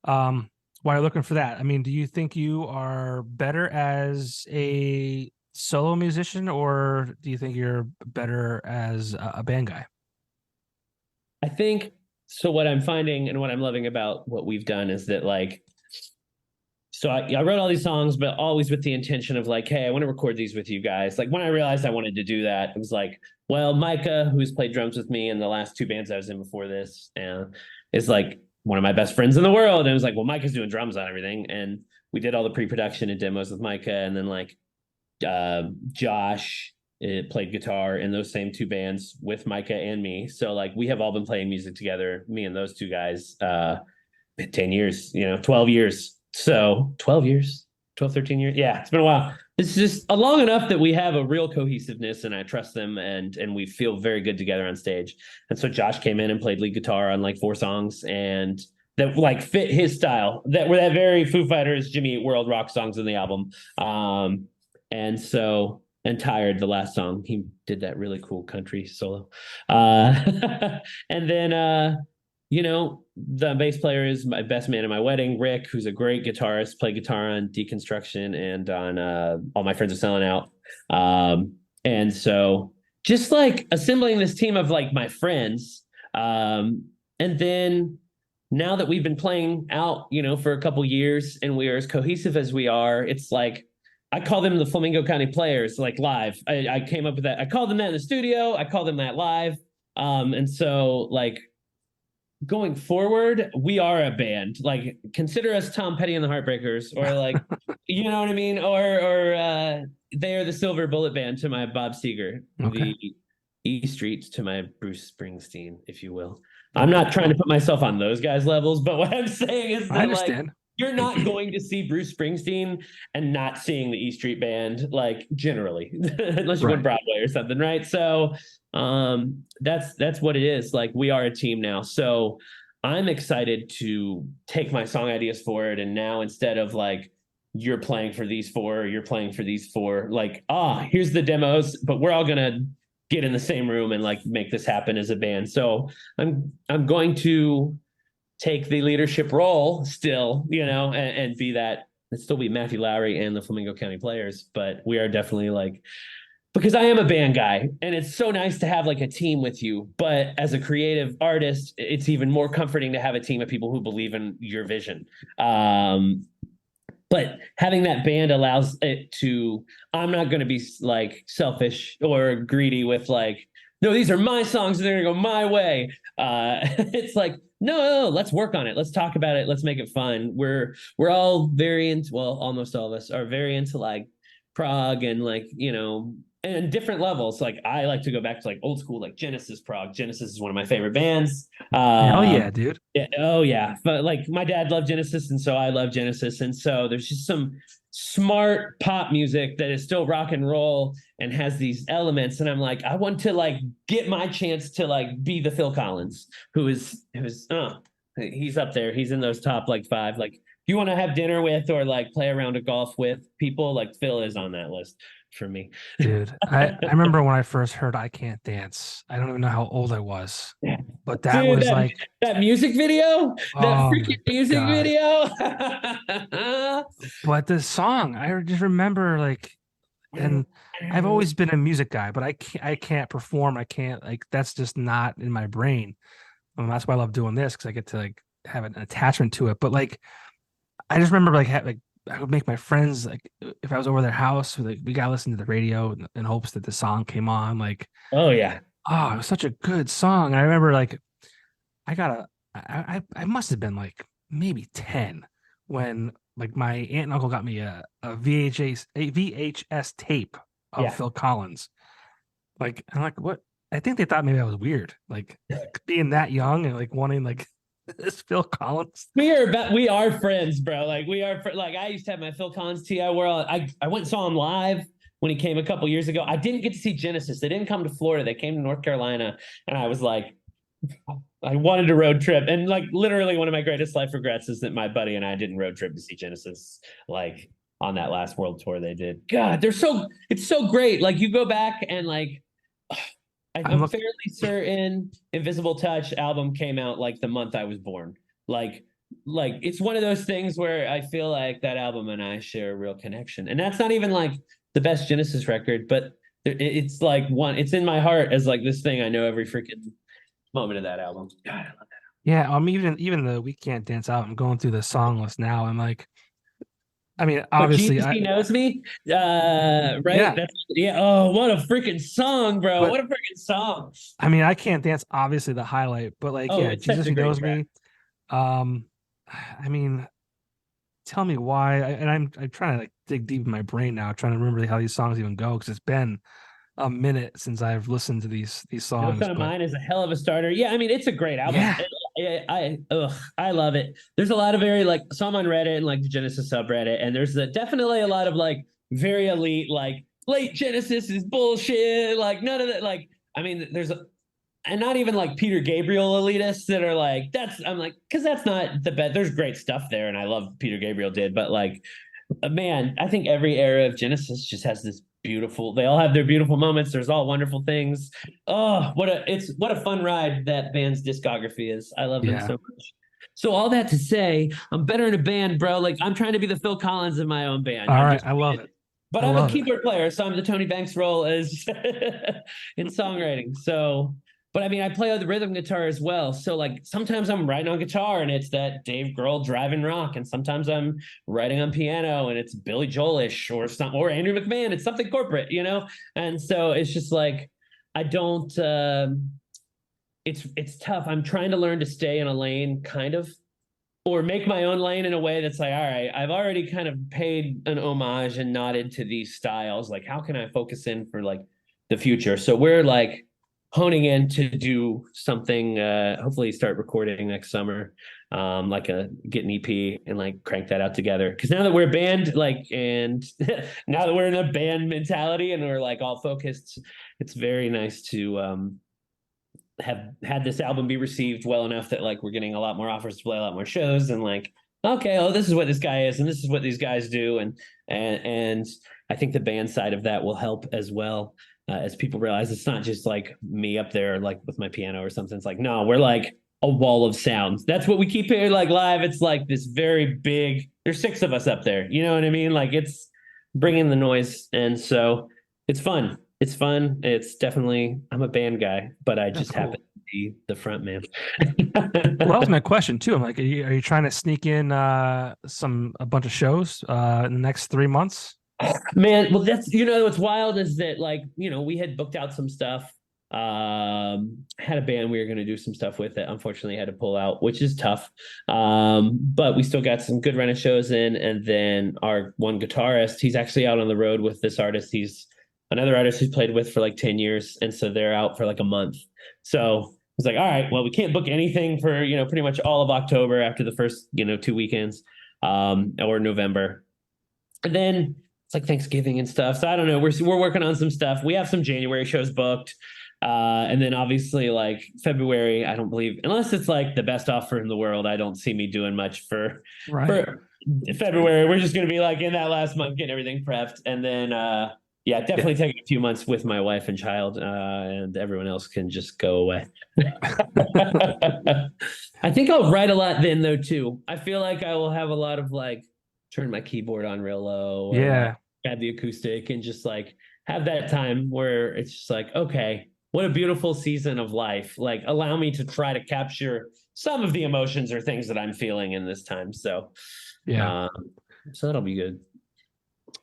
while you're looking for that, I mean, do you think you are better as a solo musician, or do you think you're better as a band guy? I think so. What I'm finding and what I'm loving about what we've done is that like, so I wrote all these songs, but always with the intention of like, hey, I want to record these with you guys. Like when I realized I wanted to do that, it was like, well, Micah, who's played drums with me in the last 2 bands I was in before this, is like one of my best friends in the world. And it was like, well, Micah's doing drums on everything. And we did all the pre-production and demos with Micah. And then like Josh played guitar in those same 2 bands with Micah and me. So like we have all been playing music together, me and those 2 guys, 10 years, 12 years. So 12 years, 12, 13 years. Yeah, it's been a while. It's just long enough that we have a real cohesiveness and I trust them and we feel very good together on stage. And so Josh came in and played lead guitar on like 4 songs and that like fit his style, that were that very Foo Fighters, Jimmy Eat World rock songs in the album. And Tired, the last song, he did that really cool country solo. And then the bass player is my best man at my wedding, Rick, who's a great guitarist, played guitar on Deconstruction and on All My Friends Are Selling Out. And so just like assembling this team of like my friends. And then now that we've been playing out, for a couple years and we are as cohesive as we are, it's like, I call them the Flamingo County Players, like live. I came up with that. I called them that in the studio. I call them that live. And so like, going forward, we are a band. Like, consider us Tom Petty and the Heartbreakers, or like, you know what I mean? Or they are the Silver Bullet Band to my Bob Seger, the E Street to my Bruce Springsteen, if you will. I'm not trying to put myself on those guys' levels, but what I'm saying is that like, you're not going to see Bruce Springsteen and not seeing the E Street Band, like generally, unless you go to Broadway or something, right? So that's what it is. Like we are a team now. So I'm excited to take my song ideas forward. And now instead of like, you're playing for these 4, you're playing for these 4, like, here's the demos, but we're all going to get in the same room and like make this happen as a band. So I'm going to take the leadership role still, and be that. It'd still be Matthew Lowry and the Flamingo County Players, but we are definitely like, because I am a band guy and it's so nice to have like a team with you. But as a creative artist, it's even more comforting to have a team of people who believe in your vision. But having that band allows it to, I'm not going to be like selfish or greedy with like, no, these are my songs and they're going to go my way. It's like, no, let's work on it. Let's talk about it. Let's make it fun. We're all very into, well, almost all of us are very into like prog and like, and different levels. Like I like to go back to like old school, like Genesis prog. Genesis is one of my favorite bands. Hell yeah, dude. Yeah, oh yeah. But like my dad loved Genesis and so I love Genesis. And so there's just some smart pop music that is still rock and roll and has these elements. And I'm like, I want to like get my chance to like be the Phil Collins, who's he's up there. He's in those top like 5. Like you want to have dinner with or like play around a golf with people, like Phil is on that list for me. Dude, I remember when I first heard I Can't Dance. I don't even know how old I was, but that Dude, was like, that music video, that oh freaking my music God. video. But the song, I just remember like, and I've always been a music guy, but I can't perform. I can't, like, that's just not in my brain. That's why I love doing this, because I get to like have an attachment to it. But like, I just remember like I would make my friends, like, if I was over their house, like, we gotta listen to the radio in hopes that the song came on. Like, Oh yeah. oh, it was such a good song. And I remember like I must have been like maybe 10 when like my aunt and uncle got me a VHS tape of Phil Collins. Like, I'm like, what? I think they thought maybe I was weird, like being that young and like wanting like this Phil Collins. We are friends, bro. Like like I used to have my Phil Collins tee. I went and saw him live when he came a couple years ago. I didn't get to see Genesis. They didn't come to Florida. They came to North Carolina, and I was like, I wanted a road trip. And like literally one of my greatest life regrets is that my buddy and I didn't road trip to see Genesis like on that last world tour they did. God, it's so great. Like you go back and like I'm fairly certain Invisible Touch album came out like the month I was born. Like it's one of those things where I feel like that album and I share a real connection. And that's not even like the best Genesis record, but it's like it's in my heart as like this thing I know every freaking moment of that album. God, I love that album. Yeah, even the We Can't Dance out. I'm going through the song list now. I'm like, I mean, obviously, He knows me. Right? Yeah. Oh, what a freaking song, bro! But, what a freaking song. I mean, I Can't Dance, obviously the highlight, but like, Jesus, He Knows Me. I mean, tell me why. And I'm trying to like dig deep in my brain now, trying to remember how these songs even go, because it's been a minute since I've listened to these songs. No Son of Mine is a hell of a starter. Yeah, I mean, it's a great album. Yeah. I love it. There's a lot of very like, so I'm on Reddit and like the Genesis subreddit, and there's definitely a lot of like very elite, like late Genesis is bullshit. Like none of that. Like, I mean, and not even like Peter Gabriel elitists that are like, I'm like, because that's not the best. There's great stuff there, and I love Peter Gabriel did, but like, man, I think every era of Genesis just has this beautiful, they all have their beautiful moments. There's all wonderful things. Oh, what a fun ride that band's discography is. I love them so much. So all that to say, I'm better in a band, bro. Like I'm trying to be the Phil Collins in my own band. All right, I love it. But I'm a keyboard player, so I'm the Tony Banks role as in songwriting. So, but I mean, I play the rhythm guitar as well. So like sometimes I'm writing on guitar and it's that Dave Grohl driving rock, and sometimes I'm writing on piano and it's Billy Joelish or Andrew McMahon. It's something corporate, you know. And so it's just like I don't. It's tough. I'm trying to learn to stay in a lane, kind of, or make my own lane in a way that's like, all right, I've already kind of paid an homage and nodded to these styles. Like, how can I focus in for like the future? So we're like honing in to do something, hopefully start recording next summer, like get an EP and like crank that out together. Cause now that we're a band, like, and now that we're in a band mentality and we're like all focused, it's very nice to, have had this album be received well enough that like we're getting a lot more offers to play a lot more shows, and like, okay, oh, this is what this guy is and this is what these guys do, and I think the band side of that will help as well, as people realize it's not just like me up there like with my piano or something. It's like, no, we're like a wall of sounds. That's what we keep hearing like live. It's like this very big, there's 6 of us up there, you know what I mean? Like it's bringing the noise, and so it's fun. It's fun. It's definitely, I'm a band guy, but I just happen to be the front man. Well, that was my question too. I'm like, are you trying to sneak in a bunch of shows in the next 3 months? Man, well, that's, what's wild is that like, we had booked out some stuff. Had a band we were going to do some stuff with that unfortunately had to pull out, which is tough. But we still got some good run of shows in. And then our one guitarist, he's actually out on the road with this artist. He's another artist who's played with for like 10 years. And so they're out for like a month. So it's like, all right, well, we can't book anything for, pretty much all of October after the first, 2 weekends, or November. And then it's like Thanksgiving and stuff. So I don't know. We're working on some stuff. We have some January shows booked. And then obviously like February, I don't believe, unless it's like the best offer in the world, I don't see me doing much for February. We're just going to be like in that last month, getting everything prepped. And then, Yeah, definitely taking a few months with my wife and child, and everyone else can just go away. I think I'll write a lot then, though, too. I feel like I will have a lot of like turn my keyboard on real low, or like add the acoustic, and just like have that time where it's just like, okay, what a beautiful season of life. Like, allow me to try to capture some of the emotions or things that I'm feeling in this time. So, so that'll be good.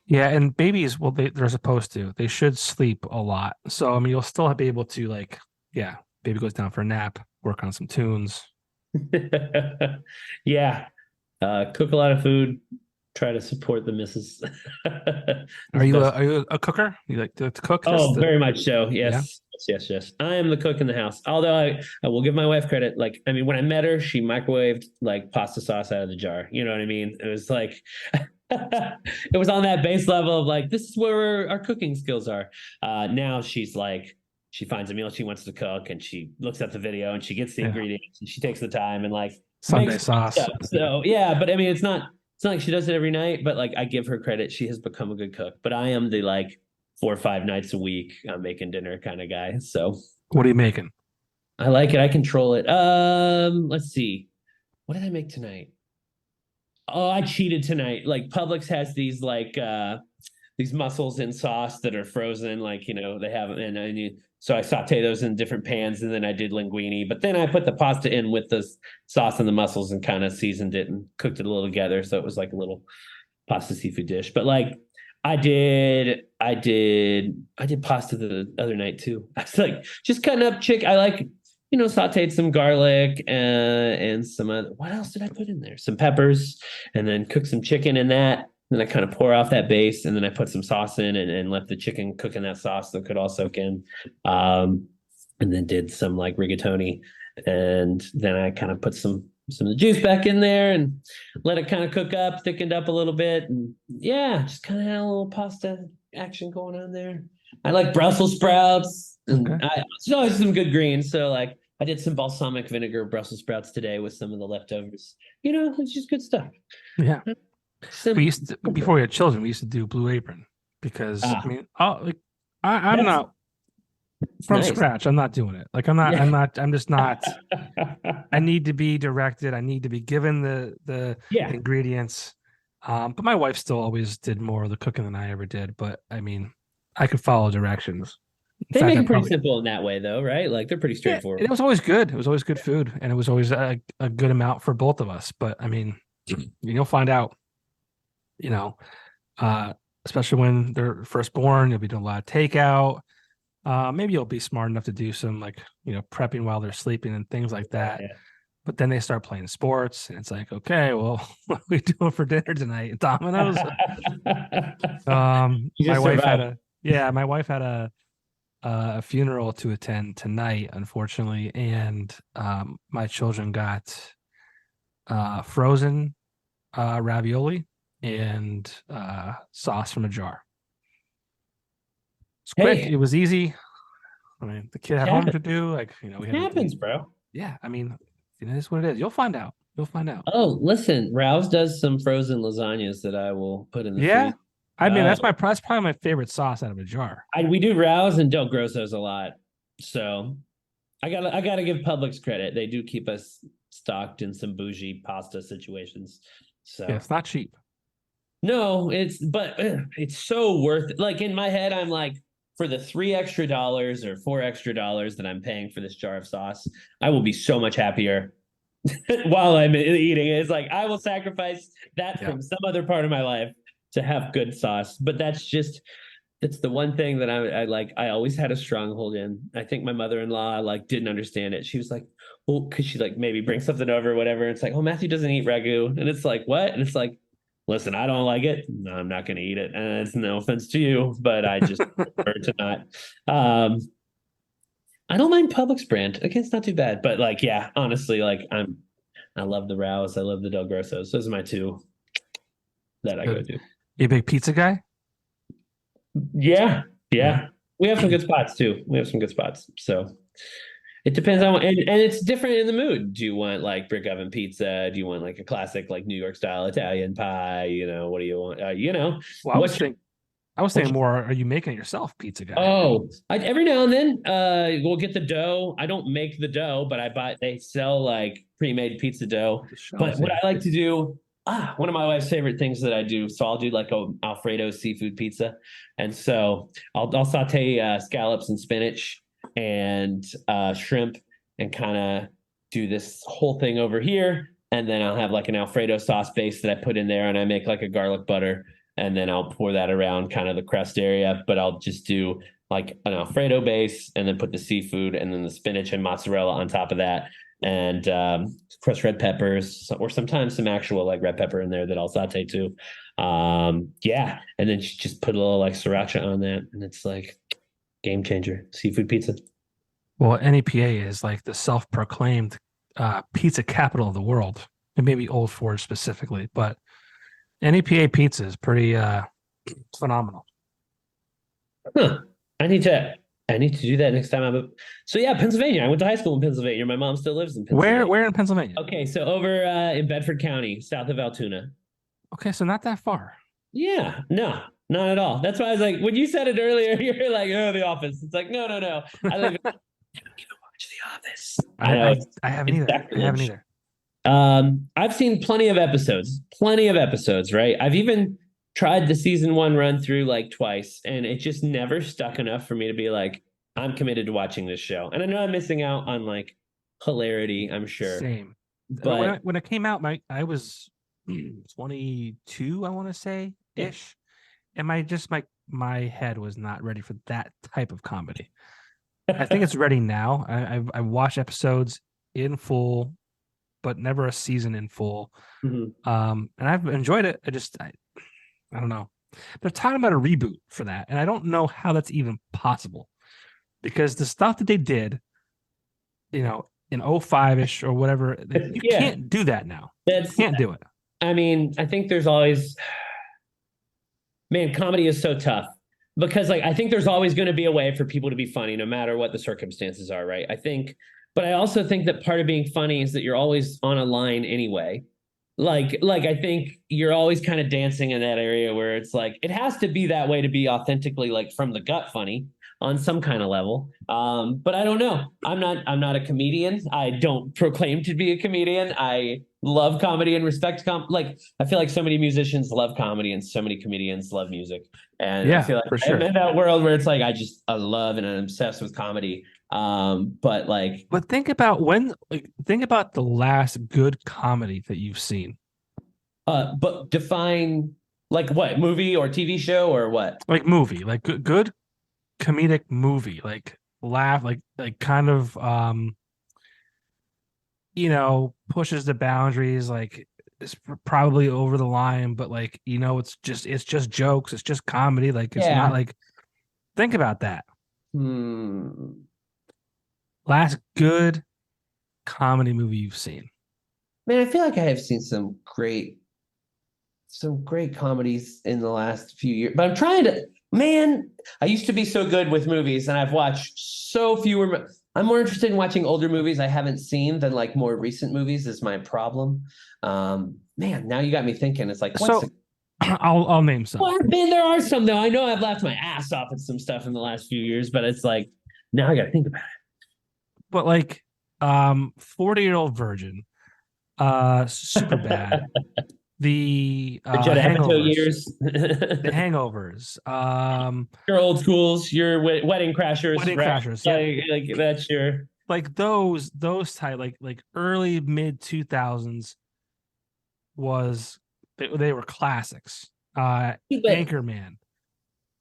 Yeah, and babies, well, they're supposed to. They should sleep a lot. So, I mean, you'll still be able to, like, baby goes down for a nap, work on some tunes. Yeah. Cook a lot of food, try to support the missus. Are you a cooker? You like to cook? Oh, very much so. Yes. Yeah. Yes. I am the cook in the house. Although I will give my wife credit. Like, I mean, when I met her, she microwaved like pasta sauce out of the jar. You know what I mean? It was like it was on that base level of like, this is where our cooking skills are. Now she's like, she finds a meal she wants to cook, and she looks at the video, and she gets the ingredients, and she takes the time and like Sunday sauce. Stuff. So yeah, but I mean, it's not like she does it every night, but like I give her credit. She has become a good cook, but I am the like 4 or 5 nights a week I'm making dinner kind of guy. So what are you making? I like it. I control it. Let's see. What did I make tonight? Oh, I cheated tonight. Like Publix has these like these mussels in sauce that are frozen, like, you know, they have, so I saute those in different pans, and then I did linguine, but then I put the pasta in with the sauce and the mussels and kind of seasoned it and cooked it a little together. So it was like a little pasta seafood dish. But like I did pasta the other night too. I was like just cutting up chicken. I like, you know, sauteed some garlic and some other, what else did I put in there? Some peppers, and then cook some chicken in that. Then I kind of pour off that base, and then I put some sauce in and let the chicken cook in that sauce that could all soak in. And then did some like rigatoni, and then I kind of put some of the juice back in there and let it kind of cook up, thickened up a little bit. And yeah, just kind of had a little pasta action going on there. I like Brussels sprouts, and there's always some good greens. So like I did some balsamic vinegar Brussels sprouts today with some of the leftovers. You know, it's just good stuff. Yeah. We used to, before we had children, we used to do Blue Apron because I mean, I'm not from scratch. I'm not doing it. Like I'm just not. I need to be directed. I need to be given the ingredients. But my wife still always did more of the cooking than I ever did. But I mean, I could follow directions. They make it pretty simple in that way, though, right? Like they're pretty straightforward. It was always good. It was always good food, and it was always a good amount for both of us. But I mean, you'll find out. You know, especially when they're first born, you'll be doing a lot of takeout. Maybe you'll be smart enough to do some like, you know, prepping while they're sleeping and things like that. Yeah. But then they start playing sports, and it's like, okay, well, what are we doing for dinner tonight? Domino's. My wife had a funeral to attend tonight, unfortunately, and my children got frozen ravioli and sauce from a jar. It's quick. It was easy. I mean, the kid had home to do. Like, you know, it happens, bro. Yeah, I mean, it is what it is. You'll find out. Oh, listen, Ralph's does some frozen lasagnas that I will put in the freezer. I mean, that's probably my favorite sauce out of a jar. We do Ralph's and Del Grosso's a lot, so I gotta give Publix credit. They do keep us stocked in some bougie pasta situations. So yeah, it's not cheap. No, it's so worth it. Like in my head, I'm like, for the $3 extra or $4 extra that I'm paying for this jar of sauce, I will be so much happier while I'm eating it. It's like I will sacrifice that from some other part of my life to have good sauce. But it's the one thing that I like. I always had a stronghold in. I think my mother-in-law like didn't understand it. She was like, well, because she like maybe bring something over or whatever. It's like, oh, Matthew doesn't eat ragu, and it's like, what? And it's like, listen, I don't like it. No, I'm not going to eat it. And it's no offense to you, but I just prefer to not. I don't mind Publix brand. Okay, it's not too bad. But like, yeah, honestly, like I love the Rouse. I love the Del Grosso's. Those are my two that I go to. You a big pizza guy? Yeah. We have some good spots too. So it depends on, and it's different in the mood. Do you want like brick oven pizza? Do you want like a classic like New York style Italian pie? You know, what do you want? Well, I was thinking more, are you making it yourself, pizza guy? Oh, every now and then, we'll get the dough. I don't make the dough, but they sell like pre-made pizza dough. But what I like to do, one of my wife's favorite things that I do, so I'll do like a Alfredo seafood pizza. And so I'll saute scallops and spinach and shrimp and kind of do this whole thing over here. And then I'll have like an Alfredo sauce base that I put in there, and I make like a garlic butter. And then I'll pour that around kind of the crust area, but I'll just do like an Alfredo base and then put the seafood and then the spinach and mozzarella on top of that. And crushed red peppers, or sometimes some actual like red pepper in there that I'll saute too. Yeah. And then just put a little like sriracha on that. And it's like game changer seafood pizza. Well, NEPA is like the self-proclaimed pizza capital of the world. It may be Old Forge specifically, but NEPA pizza is pretty phenomenal. Huh. I need to do that next time So yeah, Pennsylvania. I went to high school in Pennsylvania. My mom still lives in Pennsylvania. Where in Pennsylvania? Okay, so over in Bedford County, south of Altoona. Okay, so not that far. Yeah, no, not at all. That's why I was like, when you said it earlier, you're like, oh, The Office. It's like, no. I live in watch The Office. I haven't either. I haven't either. I've seen plenty of episodes, right? I've even tried the season 1 run through like twice, and it just never stuck enough for me to be like, I'm committed to watching this show. And I know I'm missing out on like hilarity, I'm sure. Same. But when it came out, I was 22, I want to say ish. And my head was not ready for that type of comedy. I think it's ready now. I watched episodes in full, but never a season in full. Mm-hmm. And I've enjoyed it. I don't know. They're talking about a reboot for that, and I don't know how that's even possible, because the stuff that they did, in 05-ish or whatever, you can't do that now. You can't do it. I mean, I think there's always, man, comedy is so tough, because like, I think there's always going to be a way for people to be funny, no matter what the circumstances are, right? But I also think that part of being funny is that you're always on a line anyway. Like I think you're always kind of dancing in that area where it's like, it has to be that way to be authentically like from the gut funny on some kind of level. But I don't know. I'm not a comedian. I don't proclaim to be a comedian. I love comedy and respect like, I feel like so many musicians love comedy and so many comedians love music. And I feel like for sure. I'm in that world where it's like, I love and I'm obsessed with comedy. But think about the last good comedy that you've seen. But define like what, movie or TV show or what? Like movie, like good comedic movie, like laugh, like kind of pushes the boundaries, like it's probably over the line, but like it's just jokes, it's just comedy, like it's not like, think about that. Last good comedy movie you've seen? Man, I feel like I have seen some great comedies in the last few years, but I'm trying to, I used to be so good with movies, and I've watched so fewer. I'm more interested in watching older movies I haven't seen than like more recent movies is my problem. Now you got me thinking. It's like, I'll name some. Well, there are some though. I know I've laughed my ass off at some stuff in the last few years, but it's like, now I got to think about it. But like 40-Year-Old Virgin, super bad. The Hangovers. Years. The Hangovers. Your old schools, your Wedding Crashers. Wedding Crashers. Yeah. Like that's your, like those type, like early mid 2000s was, they were classics. Anchorman.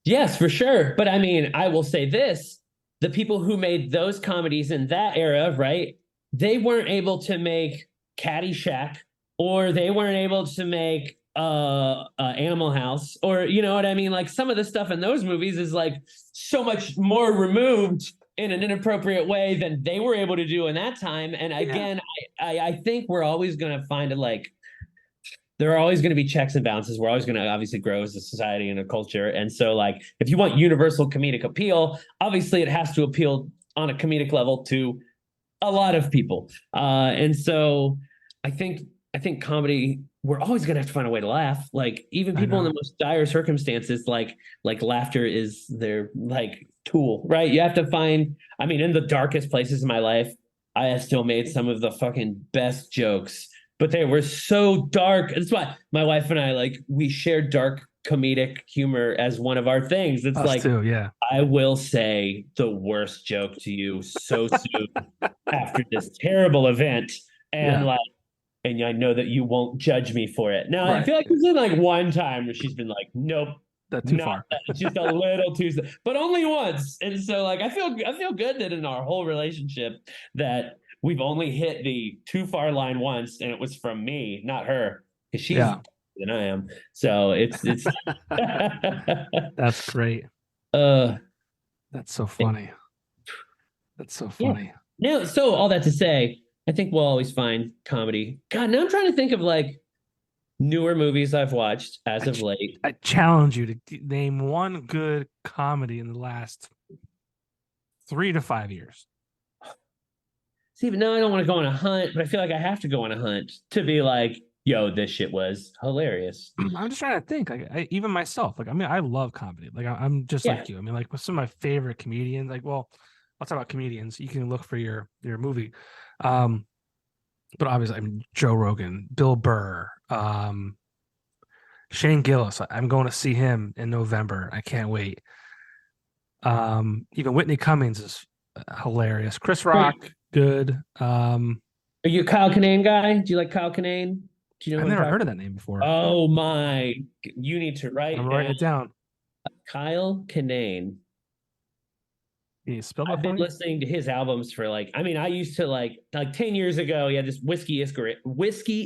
Yes, for sure. But I mean, I will say this. The people who made those comedies in that era, right? They weren't able to make Caddyshack, or they weren't able to make Animal House, or you know what I mean? Like some of the stuff in those movies is like so much more removed in an inappropriate way than they were able to do in that time. And again, I think we're always going to find it like, there are always going to be checks and balances. We're always going to obviously grow as a society and a culture. And so like, if you want universal comedic appeal, obviously it has to appeal on a comedic level to a lot of people. And so I think I think comedy, we're always gonna have to find a way to laugh. Like even people in the most dire circumstances, like laughter is their like tool, right? You have to find, I mean, in the darkest places in my life, I have still made some of the fucking best jokes, but they were so dark. That's why my wife and I, like, we share dark comedic humor as one of our things. It's Us like, too, yeah. I will say the worst joke to you so soon after this terrible event. And like, and I know that you won't judge me for it. Now, I feel like there's been like one time where she's been like, nope, that's too far. It's just a little too, but only once. And so like, I feel good that in our whole relationship that we've only hit the too far line once, and it was from me, not her, because she's than I am. So it's that's great. That's so funny. That's so funny. Yeah. Now, so all that to say, I think we'll always find comedy. God, now I'm trying to think of like newer movies I've watched as of late. I challenge you to name one good comedy in the last 3 to 5 years. See, but now I don't want to go on a hunt, but I feel like I have to go on a hunt to be like, yo, this shit was hilarious. I'm just trying to think. Like, even myself, like, I mean, I love comedy. Like, I'm just like you. I mean, like, with some of my favorite comedians, like, well, I'll talk about comedians. You can look for your movie. But obviously, I mean, Joe Rogan, Bill Burr, Shane Gillis. I'm going to see him in November. I can't wait. Even Whitney Cummings is hilarious. Chris Rock, good. Are you a Kyle Kinane guy? Do you like Kyle Kinane? Do you know? I've never heard of that name before. Oh my! You need to write. I'm writing it down. Kyle Kinane. I've been listening to his albums for like, I mean, I used to like 10 years ago, he had this Whiskey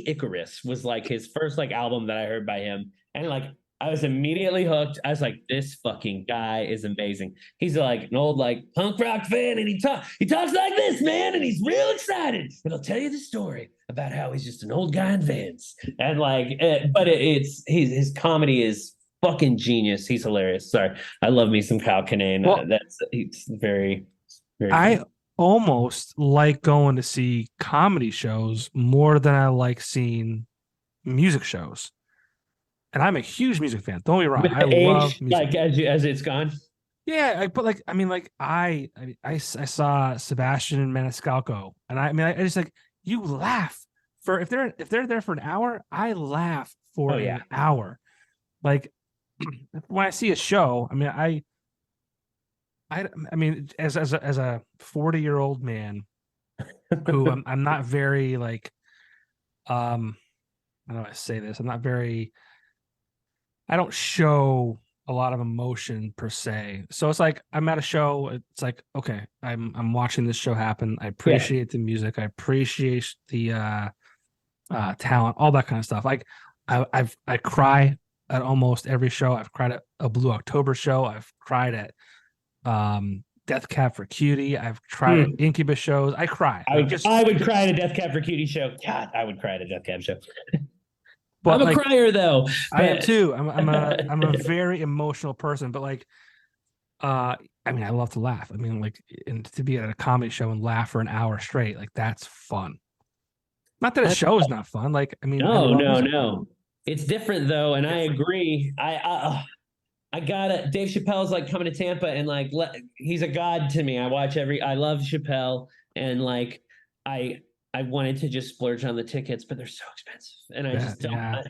Icarus was like his first like album that I heard by him. And like, I was immediately hooked. I was like, this fucking guy is amazing. He's like an old like punk rock fan, and he talks like this, man, and he's real excited. And he'll tell you the story about how he's just an old guy in Vans. And like, his comedy is fucking genius. He's hilarious. Sorry, I love me some Kyle Kinane. Well, he's very, very. I almost like going to see comedy shows more than I like seeing music shows. And I'm a huge music fan. Don't get me wrong. I love music. Like as it's gone. Yeah, but like I mean, like I saw Sebastian Maniscalco, and I mean, I just like, you laugh for if they're there for an hour, I laugh for an hour. Like, when I see a show, I mean, I mean, as a 40-year-old man who I'm not very like, I don't know how to say this. I don't show a lot of emotion per se. So it's like, I'm at a show. It's like, okay, I'm watching this show happen. I appreciate the music. I appreciate the talent, all that kind of stuff. Like I cry at almost every show. I've cried at a Blue October show. I've cried at Death Cab for Cutie. I've cried at Incubus shows. I cry. I would cry at a Death Cab for Cutie show. God, I would cry at a Death Cab show. But I'm a crier though. I am too. I'm a very emotional person, but like, I mean, I love to laugh. I mean, like, and to be at a comedy show and laugh for an hour straight, like, that's fun. Not that a show is not fun. Like, I mean, no. It's different though, and I agree. I got it. Dave Chappelle's like coming to Tampa, and like he's a god to me. I love Chappelle, and like I wanted to just splurge on the tickets, but they're so expensive, and I just don't.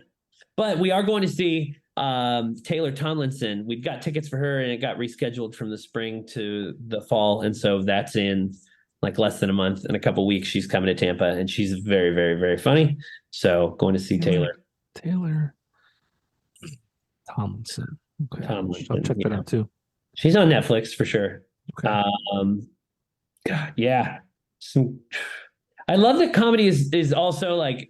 But we are going to see Taylor Tomlinson. We've got tickets for her, and it got rescheduled from the spring to the fall, and so that's in like less than a month. In a couple of weeks, she's coming to Tampa, and she's very, very, very funny. So going to see Taylor Tomlinson. Okay. Tomlinson. I'll check that out too. She's on Netflix for sure. Okay. God, yeah. I love that comedy is also like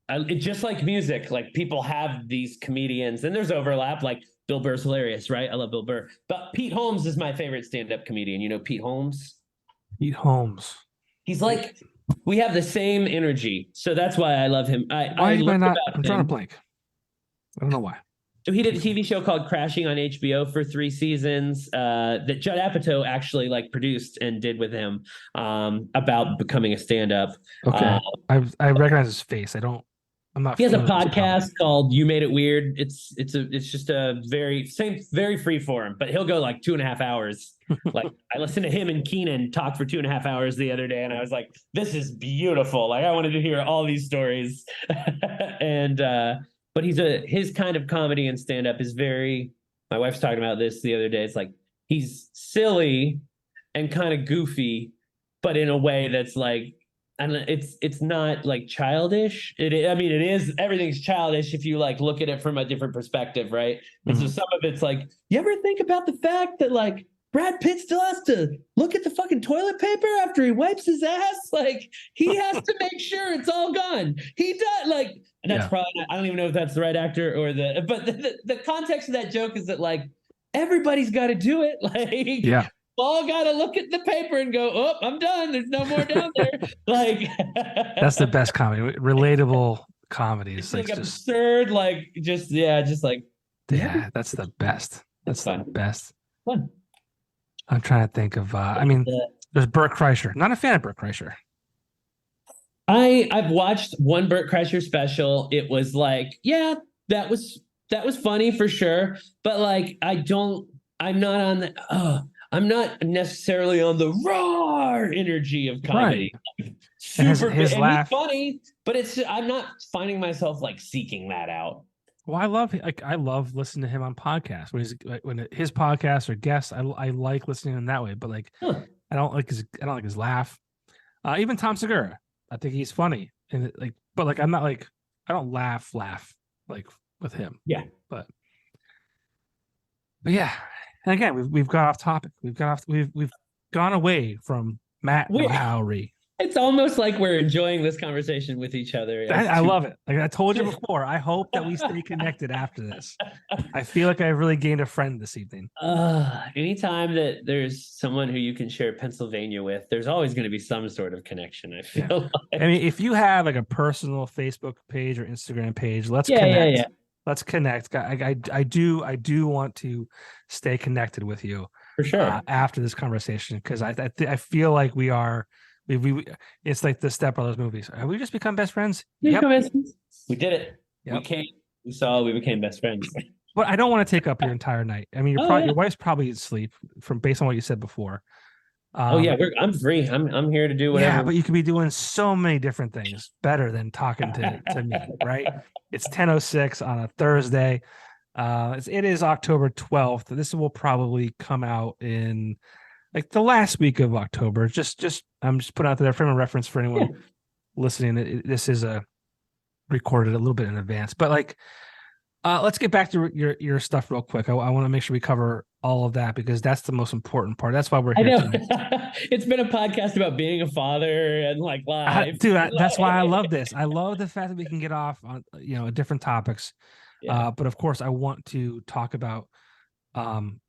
it's just like music. Like people have these comedians, and there's overlap. Like Bill Burr's hilarious, right? I love Bill Burr, but Pete Holmes is my favorite stand-up comedian. You know Pete Holmes? Pete Holmes. He's like, we have the same energy, so that's why I love him. Why am I not? I'm drawing a blank. I don't know why. So he did a TV show called Crashing on HBO for 3 seasons that Judd Apatow actually like produced and did with him about becoming a stand-up. Okay, I recognize his face. I don't. I'm not. He has a podcast called "You Made It Weird." It's just a very free form, but he'll go like 2.5 hours. Like I listened to him and Keenan talk for 2.5 hours the other day, and I was like, "This is beautiful!" Like I wanted to hear all these stories. And but his kind of comedy and stand up is very. My wife's talking about this the other day. It's like he's silly and kind of goofy, but in a way that's like. And it's not like childish. It is. Everything's childish if you like look at it from a different perspective, right? And so some of it's like, you ever think about the fact that like Brad Pitt still has to look at the fucking toilet paper after he wipes his ass? Like he has to make sure it's all gone. He does like, and that's probably not, I don't even know if that's the right actor or but the context of that joke is that like everybody's got to do it. Like all got to look at the paper and go, oh, I'm done. There's no more down there. Like that's the best comedy, relatable comedy. It's like absurd, like just like that's the best. That's the best. Fun. I'm trying to think of. There's Bert Kreischer. Not a fan of Bert Kreischer. I've watched one Bert Kreischer special. It was like, that was funny for sure. But like, I'm not necessarily on the raw energy of comedy. Right. Super his laugh, he's funny, but I'm not finding myself like seeking that out. Well, I love listening to him on podcasts. When his podcasts or guests, I like listening to him that way. But like, I don't like his laugh. Even Tom Segura, I think he's funny, and but like I'm not like I don't laugh like with him. Yeah, but yeah. And again, we've got off topic. We've gone away from Matt Lowry. It's almost like we're enjoying this conversation with each other. I love it. Like I told you before, I hope that we stay connected after this. I feel like I've really gained a friend this evening. Anytime that there's someone who you can share Pennsylvania with, there's always going to be some sort of connection. I feel. Like. I mean, if you have like a personal Facebook page or Instagram page, let's connect. Yeah. Let's connect. I do want to stay connected with you for sure after this conversation because I feel like we are. It's like the Step Brothers movies. Have we just become best friends? Yep. We did it. Yep. We became best friends. But I don't want to take up your entire night. I mean, your wife's probably asleep based on what you said before. I'm free. I'm here to do whatever. Yeah, but you could be doing so many different things better than talking to me, right? It's 10:06 on a Thursday. It is October 12th. This will probably come out in like the last week of October. I'm just putting out there frame of reference for anyone listening. This is recorded a little bit in advance, but like, let's get back to your stuff real quick. I want to make sure we cover all of that because that's the most important part. That's why we're here. It's been a podcast about being a father and like live. That's why I love this. I love the fact that we can get off on different topics. But of course, I want to talk about the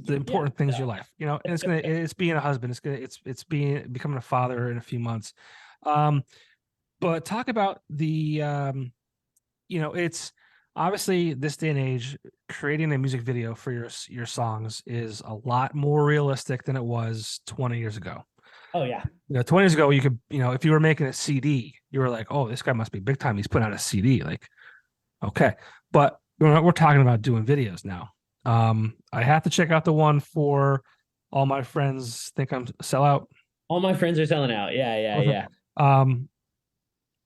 important things in your life. And it's being a husband. It's becoming a father in a few months. But talk about the it's. Obviously, this day and age, creating a music video for your songs is a lot more realistic than it was 20 years ago. Oh, yeah. 20 years ago, you could, if you were making a CD, you were like, oh, this guy must be big time. He's putting out a CD. Like, okay. But we're talking about doing videos now. I have to check out the one for All My Friends Think I'm Sellout. All My Friends Are Selling Out. Yeah.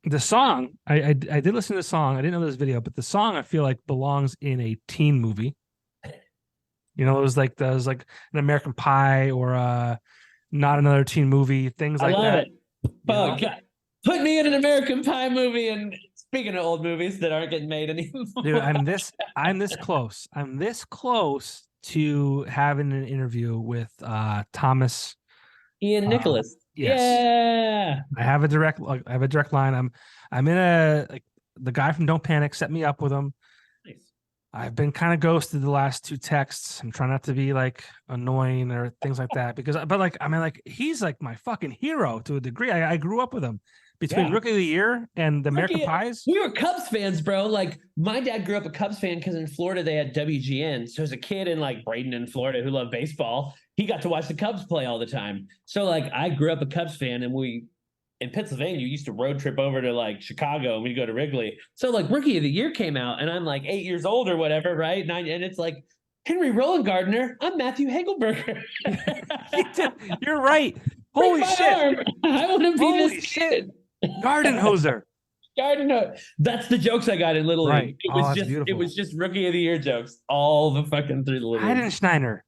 The song, I did listen to the song. I didn't know this video, but the song I feel like belongs in a teen movie. It was like an American Pie or Not Another Teen Movie, things like that. I love it. Oh, God. Put me in an American Pie movie. And speaking of old movies that aren't getting made anymore. Dude, I'm this close. I'm this close to having an interview with Thomas Ian Nicholas. Yes. Yeah. I have a direct line. I'm in the guy from Don't Panic set me up with him. Nice. I've been kind of ghosted the last 2 texts. I'm trying not to be like annoying or things like that he's like my fucking hero to a degree. I grew up with him between Rookie of the Year and the American Pies. We were Cubs fans, bro. Like my dad grew up a Cubs fan because in Florida they had WGN. So as a kid in like Bradenton, Florida, who loved baseball, he got to watch the Cubs play all the time. So like I grew up a Cubs fan and we in Pennsylvania, you used to road trip over to like Chicago and we'd go to Wrigley. So like Rookie of the Year came out and I'm like 8 years old or whatever, right? And it's like, Henry Roland Gardner, I'm Matthew Hagelberger. You're right. Holy shit. Arm. I want to be Holy this shit. kid. Garden hoser. That's the jokes I got in Little League. Right. It was just Rookie of the Year jokes all the fucking through the Little League. Heidensteiner.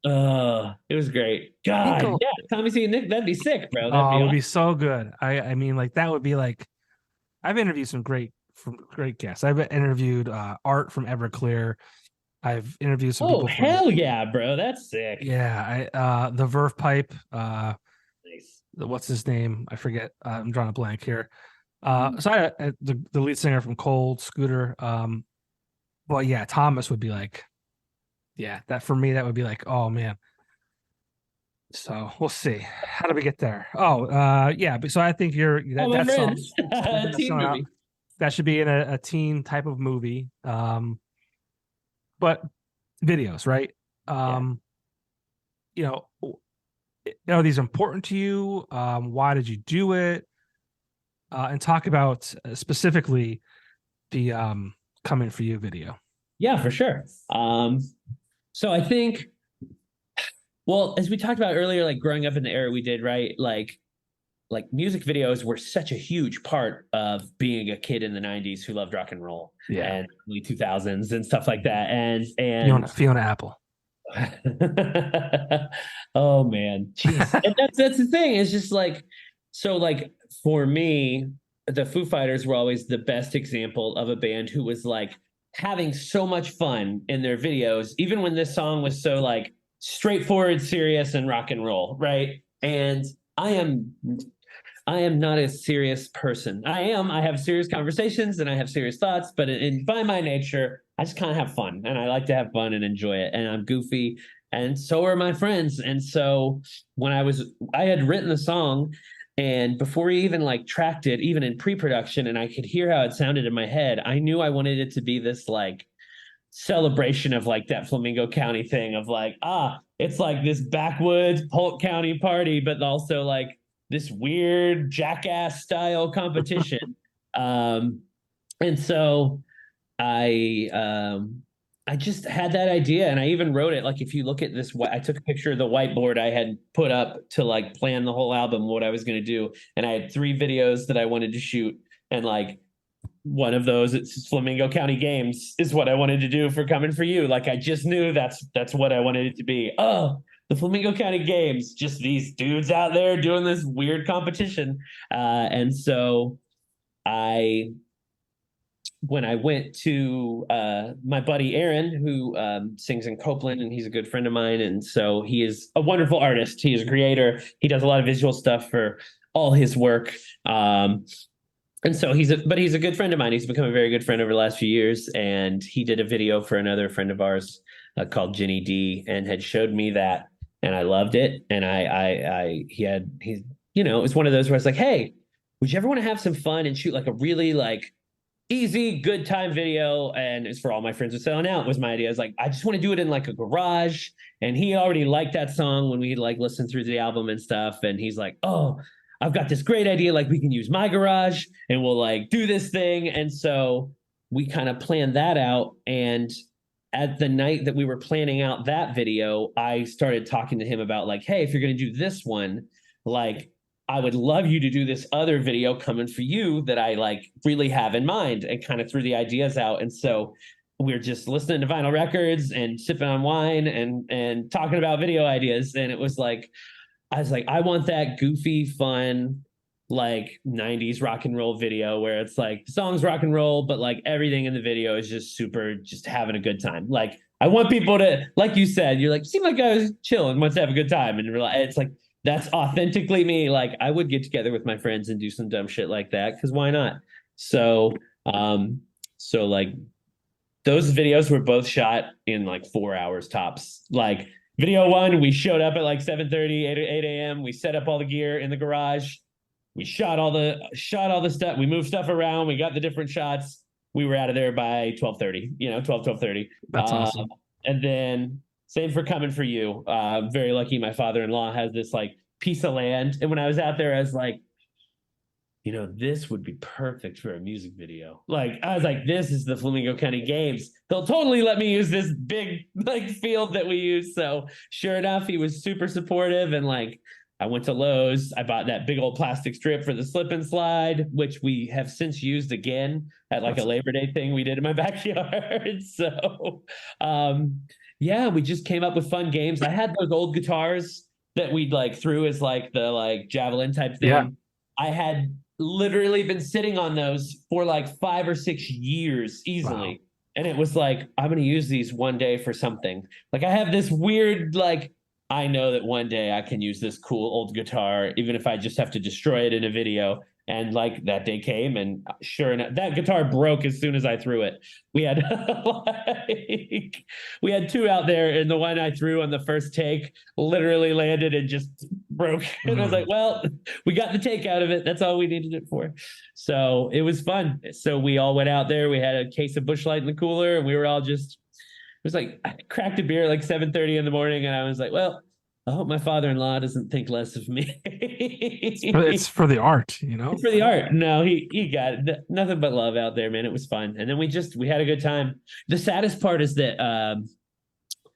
It was great. God, yeah, Tommy C and Nick, that'd be sick, bro. It would be so good. I mean, like that would be like. I've interviewed some great guests. I've interviewed Art from Everclear. I've interviewed some people. Hell yeah, bro, that's sick. Yeah, the Verve Pipe. Nice. What's his name? I forget. I'm drawing a blank here. So the lead singer from Cold, Scooter. Well, yeah, Thomas would be like, yeah, that for me, that would be like, oh man. So we'll see. How do we get there? Yeah. So I think that song, teen movie. That should be in a teen type of movie. But videos, right? You know, are these important to you? Why did you do it? And talk about specifically the Coming For You video. Yeah, for sure. So I think, well, as we talked about earlier, like growing up in the era we did, right? Like music videos were such a huge part of being a kid in the 90s who loved rock and roll and early 2000s and stuff like that. And Fiona Apple. Oh man. Jeez. And that's the thing. It's just like, so like for me, the Foo Fighters were always the best example of a band who was like having so much fun in their videos, even when this song was so like straightforward, serious, and rock and roll, right? And I am not a serious person. I have serious conversations and I have serious thoughts, but by my nature, I just kind of have fun and I like to have fun and enjoy it. And I'm goofy and so are my friends. And so when I had written the song, and before we even like tracked it, even in pre-production, and I could hear how it sounded in my head, I knew I wanted it to be this like celebration of like that Flamingo County thing of like, it's like this backwoods Polk County party, but also like this weird jackass style competition. And so I just had that idea and I even wrote it. Like, if you look at this, I took a picture of the whiteboard I had put up to like plan the whole album, what I was going to do. And I had 3 videos that I wanted to shoot. And like one of those, it's Flamingo County Games is what I wanted to do for Coming For You. Like, I just knew that's what I wanted it to be. Oh, the Flamingo County Games, just these dudes out there doing this weird competition. And so when I went to my buddy Aaron, who sings in Copeland, and he's a good friend of mine. And so he is a wonderful artist. He is a creator. He does a lot of visual stuff for all his work. And so he's a good friend of mine. He's become a very good friend over the last few years. And he did a video for another friend of ours called Ginny D, and had showed me that. And I loved it. And he you know, it was one of those where I was like, hey, would you ever want to have some fun and shoot like a really like easy, good time video? And it's for all my friends with Selling Out was my idea. I was like, I just want to do it in like a garage. And he already liked that song when we like listened through the album and stuff. And he's like, oh, I've got this great idea. Like, we can use my garage and we'll like do this thing. And so we kind of planned that out. And at the night that we were planning out that video, I started talking to him about like, hey, if you're going to do this one, like, I would love you to do this other video Coming For You that I like really have in mind, and kind of threw the ideas out. And so we're just listening to vinyl records and sipping on wine and talking about video ideas. And it was like, I was like, I want that goofy, fun, like 90s rock and roll video where it's like the song's rock and roll, but like everything in the video is just super, just having a good time. Like, I want people to, like you said, you're like, seem like I was chilling, wants to have a good time. And it's like, that's authentically me. Like, I would get together with my friends and do some dumb shit like that, because why not? So like those videos were both shot in like 4 hours tops. Like, video 1, we showed up at like 7:30, 8 a.m. We set up all the gear in the garage. We shot all the stuff. We moved stuff around. We got the different shots. We were out of there by 12:30, 12:30. That's awesome. And then same for Coming For You. Very lucky my father-in-law has this like piece of land. And when I was out there, I was like, this would be perfect for a music video. Like, I was like, this is the Flamingo County Games. They'll totally let me use this big like field that we use. So sure enough, he was super supportive. And like, I went to Lowe's. I bought that big old plastic strip for the slip and slide, which we have since used again at like a Labor Day thing we did in my backyard. So, yeah, we just came up with fun games. I had those old guitars that we'd like threw as like the like javelin type thing. Yeah. I had literally been sitting on those for like 5 or 6 years easily. Wow. And it was like, I'm going to use these one day for something. Like I have this weird, like, I know that one day I can use this cool old guitar, even if I just have to destroy it in a video. And like that day came, and sure enough, that guitar broke as soon as I threw it. We had we had 2 out there, and the one I threw on the first take literally landed and just broke. And I was like, well, we got the take out of it. That's all we needed it for. So it was fun. So we all went out there. We had a case of Busch Light in the cooler, and we were all just, it was like, I cracked a beer at like 7:30 in the morning, and I was like, well, I hope my father-in-law doesn't think less of me. It's for the art, It's for the art. No, he got it. Nothing but love out there, man. It was fun. And then we had a good time. The saddest part is that,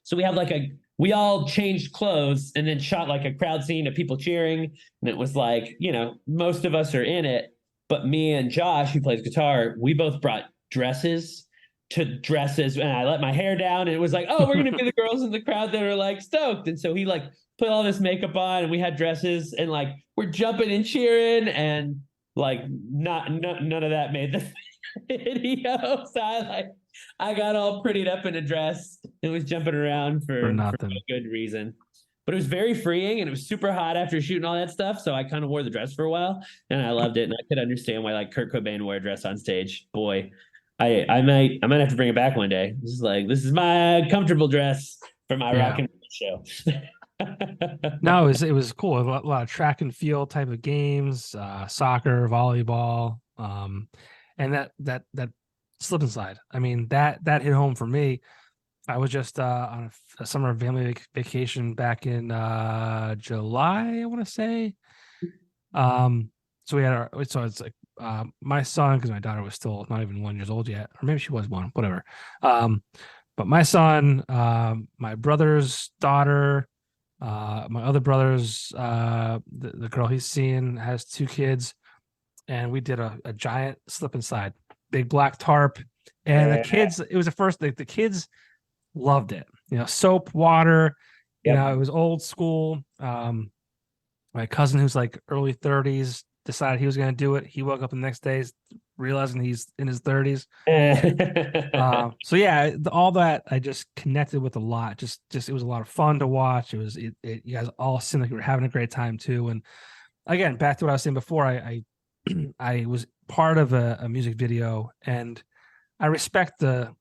so we have like we all changed clothes and then shot like a crowd scene of people cheering. And it was like, most of us are in it, but me and Josh, who plays guitar, we both brought dresses, and I let my hair down, and it was like, oh, we're gonna be the girls in the crowd that are like stoked. And so he like put all this makeup on, and we had dresses, and like we're jumping and cheering, and like none of that made the video. So I got all prettied up in a dress and was jumping around for no good reason. But it was very freeing, and it was super hot after shooting all that stuff. So I kind of wore the dress for a while, and I loved it. And I could understand why like Kurt Cobain wore a dress on stage. Boy, I might have to bring it back one day. This is my comfortable dress for my rock and roll show. No, it was cool. A lot of track and field type of games, soccer, volleyball, and that slip and slide. I mean, that hit home for me. I was just on a summer family vacation back in July, I want to say. So we had so it's like my son, because my daughter was still not even 1 year old yet, or maybe she was 1, whatever. But my son, my brother's daughter, my other brother's, the girl he's seeing has 2 kids, and we did a giant slip and slide, big black tarp, and the kids, it was the first, the kids loved it. Soap, water, it was old school. My cousin, who's like early 30s, decided he was going to do it. He woke up the next day realizing he's in his 30s. So yeah, all that I just connected with a lot. Just it was a lot of fun to watch. It was you guys all seemed like you were having a great time too. And again, back to what I was saying before, I was part of a music video, and I respect the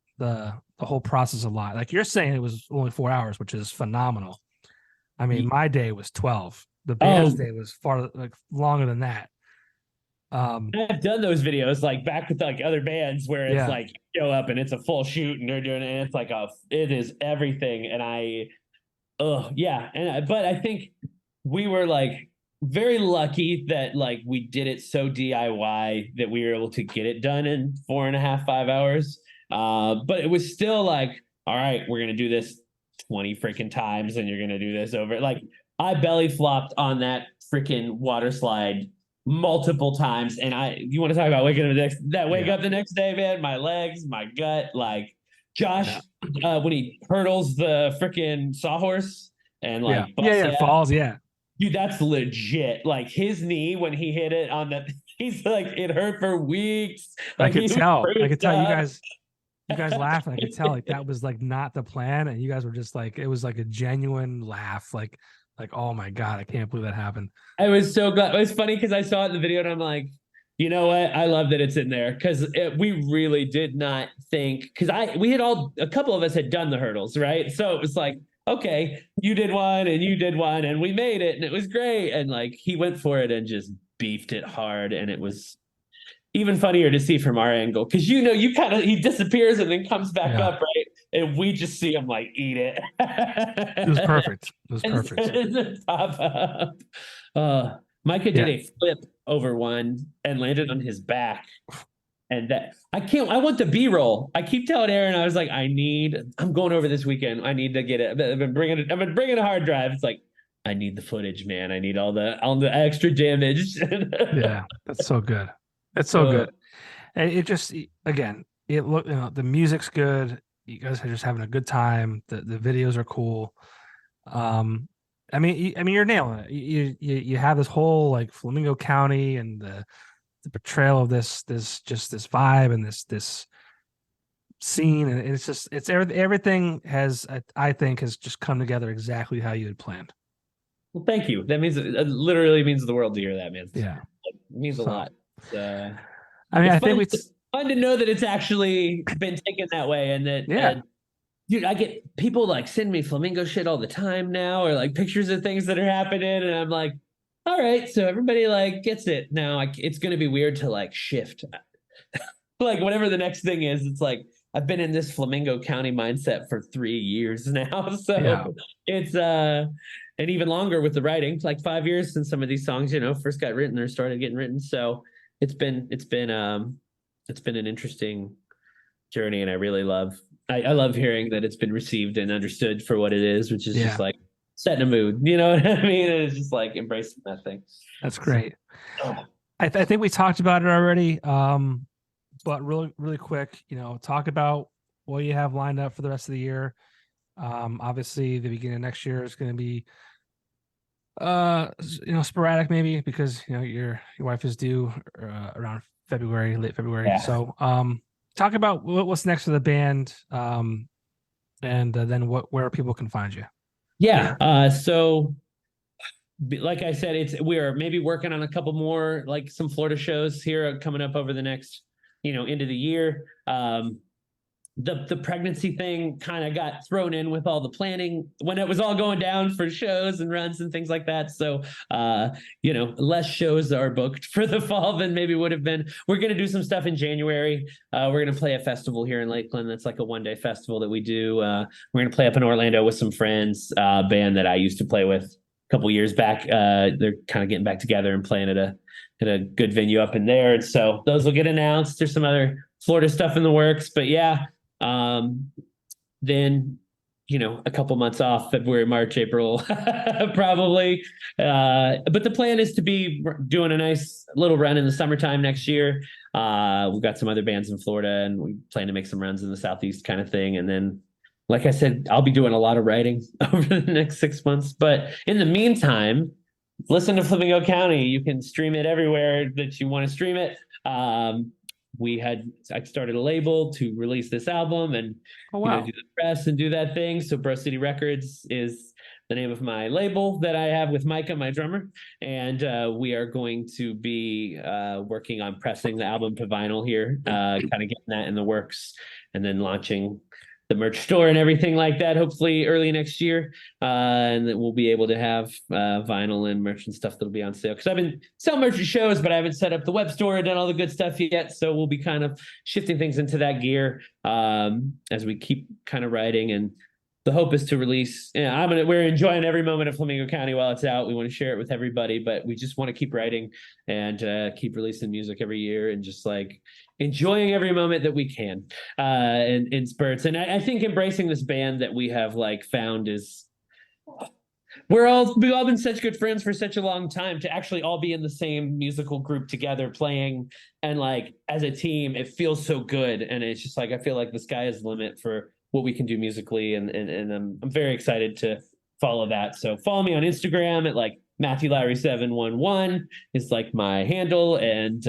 whole process a lot. Like you're saying, it was only 4 hours, which is phenomenal. I mean, my day was 12. The band's day was far longer than that. I've done those videos like back with like other bands where it's like you show up and it's a full shoot and they're doing it, and it's like it is everything. And but I think we were like very lucky that like we did it so DIY that we were able to get it done in 4.5, 5 hours. But it was still like, all right, we're gonna do this 20 freaking times, and you're gonna do this over. Like I belly flopped on that freaking water slide multiple times, and you want to talk about waking up the next day, man? My legs, my gut, like Josh, when he hurdles the freaking sawhorse and like falls, dude, that's legit. Like his knee when he hit it on the, he's like, it hurt for weeks. Like, I could tell you guys laughing. I could tell like that was like not the plan, and you guys were just like, it was like a genuine laugh, like, oh my God, I can't believe that happened. I was so glad. It was funny because I saw it in the video and I'm like, you know what? I love that it's in there, because we really did not think, because a couple of us had done the hurdles, right? So it was like, okay, you did one and you did one and we made it and it was great. And like he went for it and just beefed it hard, and it was even funnier to see from our angle, because he disappears and then comes back up, right? And we just see him like eat it. It was perfect. Pop up. Micah did a flip over one and landed on his back. And that I want the B-roll. I keep telling Aaron, I was like, I'm going over this weekend. I need to get it. I've been bringing a hard drive. It's like, I need the footage, man. I need all the extra damage. Yeah, that's so good. It's so good. And it just, again, the music's good. You guys are just having a good time. The videos are cool. I mean, you're nailing it. You have this whole like Flamingo County and the portrayal of this vibe and this scene, and it's everything I think has just come together exactly how you had planned. Well, thank you. That means it literally means the world to hear that, man. Yeah, it means a lot. I think it's fun to know that it's actually been taken that way, and that dude, I get people like send me Flamingo shit all the time now, or like pictures of things that are happening, and I'm like, all right, so everybody like gets it now. It's going to be weird to like shift, like whatever the next thing is. It's like I've been in this Flamingo County mindset for 3 years now, so it's and even longer with the writing. It's like 5 years since some of these songs, first got written or started getting written. So it's been an interesting journey, and I really love. I love hearing that it's been received and understood for what it is, which is just like setting a mood. You know what I mean? And it's just like embracing that thing. That's great. I think we talked about it already, but really, really quick, talk about what you have lined up for the rest of the year. Obviously, the beginning of next year is going to be, sporadic maybe because your wife is due around February, late February. Yeah. So, talk about what's next for the band, and then where people can find you. Yeah. So like I said, we are maybe working on a couple more, like some Florida shows here coming up over the next, end of the year. The pregnancy thing kind of got thrown in with all the planning when it was all going down for shows and runs and things like that. So, less shows are booked for the fall than maybe would have been. We're going to do some stuff in January. We're going to play a festival here in Lakeland. That's like a one-day festival that we do. We're going to play up in Orlando with some friends, band that I used to play with a couple years back. They're kind of getting back together and playing at a good venue up in there. And so those will get announced. There's some other Florida stuff in the works, but yeah. Then, a couple months off, February, March, April, probably. But the plan is to be doing a nice little run in the summertime next year. We've got some other bands in Florida, and we plan to make some runs in the Southeast kind of thing. And then, like I said, I'll be doing a lot of writing over the next 6 months. But in the meantime, listen to Flamingo County. You can stream it everywhere that you want to stream it. I started a label to release this album and do the press and do that thing. So Bro City Records is the name of my label that I have with Micah, my drummer. And we are going to be working on pressing the album to vinyl here, kind of getting that in the works, and then launching the merch store and everything like that, hopefully early next year. And then we'll be able to have vinyl and merch and stuff that'll be on sale. Because I've been selling merch at shows, but I haven't set up the web store and done all the good stuff yet. So we'll be kind of shifting things into that gear as we keep kind of writing. And the hope is to release. We're enjoying every moment of Flamingo County while it's out. We want to share it with everybody, but we just want to keep writing and keep releasing music every year and just like enjoying every moment that we can in spurts. And I think embracing this band that we have like found is we've all been such good friends for such a long time. To actually all be in the same musical group together playing and like as a team, it feels so good. And it's just like I feel like the sky is the limit for what we can do musically, and I'm very excited to follow that. So follow me on Instagram at like Matthew Lowry 711 is like my handle, and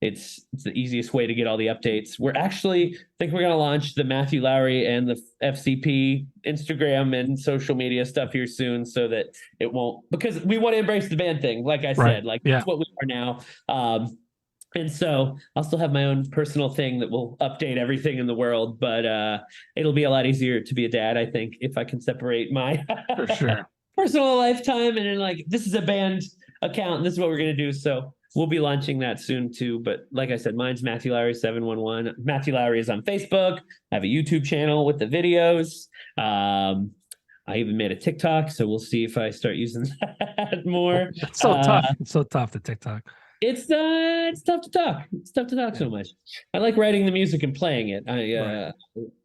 it's the easiest way to get all the updates. We're actually think we're going to launch the Matthew Lowry and the FCP Instagram and social media stuff here soon, so that it won't, because we want to embrace the band thing. Like I said, that's what we are now. And so I'll still have my own personal thing that will update everything in the world, but it'll be a lot easier to be a dad, I think, if I can separate my for sure personal lifetime and then like, this is a band account and this is what we're going to do. So we'll be launching that soon too. But like I said, mine's Matthew Lowry 711. Matthew Lowry is on Facebook. I have a YouTube channel with the videos. I even made a TikTok, so we'll see if I start using that more. It's so tough. It's so tough, the TikTok. It's tough to talk. It's tough to talk so much. I like writing the music and playing it.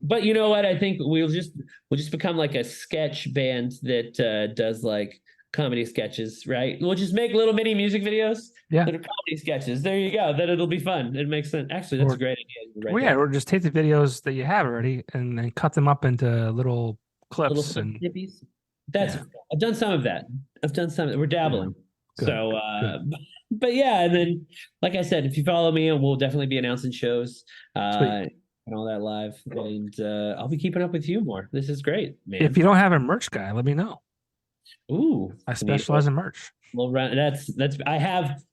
But you know what? I think we'll just become like a sketch band that does like comedy sketches, right? We'll just make little mini music videos that are comedy sketches. There you go. Then it'll be fun. It makes sense. Actually, that's a great idea. Or just take the videos that you have already and then cut them up into little clips and snippies. I've done some of that. We're dabbling. Good, so but yeah, and then like I said, if you follow me, we'll definitely be announcing shows and all that live, and I'll be keeping up with you more. This is great, man. If you don't have a merch guy, let me know. Ooh, I specialize in merch. Well, that's I have,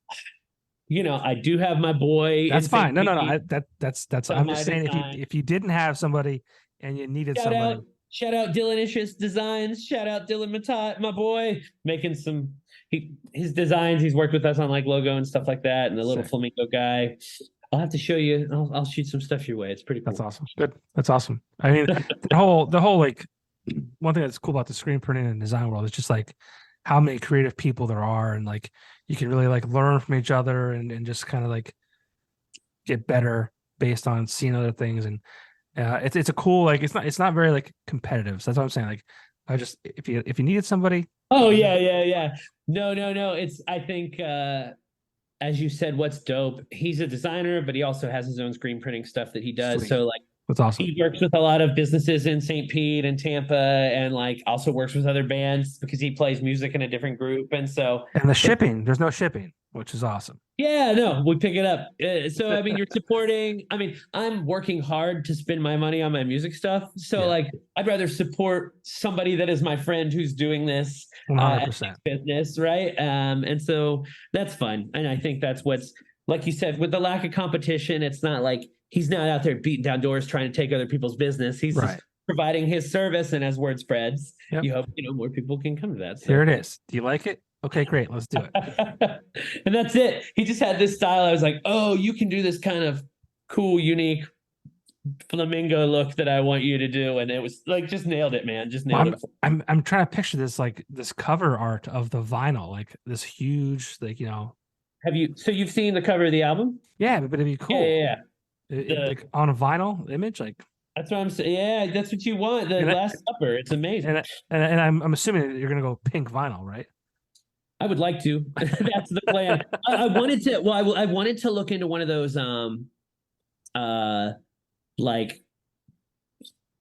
I do have my boy. That's fine. No. That's I'm just saying if you didn't have somebody and you needed somebody. Shout out Dylan Ishus Designs. Shout out Dylan Matat, my boy, making his designs. He's worked with us on like logo and stuff like that. And the little flamingo guy. I'll have to show you. I'll shoot some stuff your way. It's pretty cool. That's awesome. Good. That's awesome. I mean, the whole like one thing that's cool about the screen printing and design world is just like how many creative people there are, and like you can really like learn from each other and just kind of like get better based on seeing other things. And it's a cool, like it's not very like competitive. So that's what I'm saying. Like I just if you needed somebody. Oh yeah. No. It's I think as you said, what's dope. He's a designer, but he also has his own screen printing stuff that he does. Sweet. So like that's awesome. He works with a lot of businesses in St. Pete and Tampa, and like also works with other bands because he plays music in a different group. And the shipping, there's no shipping, which is awesome. Yeah, no, we pick it up. So, I mean, you're supporting, I'm working hard to spend my money on my music stuff. So like, I'd rather support somebody that is my friend who's doing this 100%. Business. Right. And so that's fun. And I think that's what's, like you said, with the lack of competition, it's not like he's not out there beating down doors trying to take other people's business. He's just providing his service. And as word spreads, you hope, more people can come to that. So. Here it is. Do you like it? Okay, great. Let's do it. And that's it. He just had this style. I was like, oh, you can do this kind of cool, unique flamingo look that I want you to do. And it was like, just nailed it, man. Just nailed it. I'm trying to picture this, like this cover art of the vinyl, like this huge, like, so you've seen the cover of the album? Yeah, but it'd be cool. Yeah. Like on a vinyl image, like. That's what I'm saying. Yeah, that's what you want. The Last Supper. It's amazing. And I'm assuming that you're going to go pink vinyl, right? I would like to. That's the plan. I wanted to. Well, I wanted to look into one of those. Like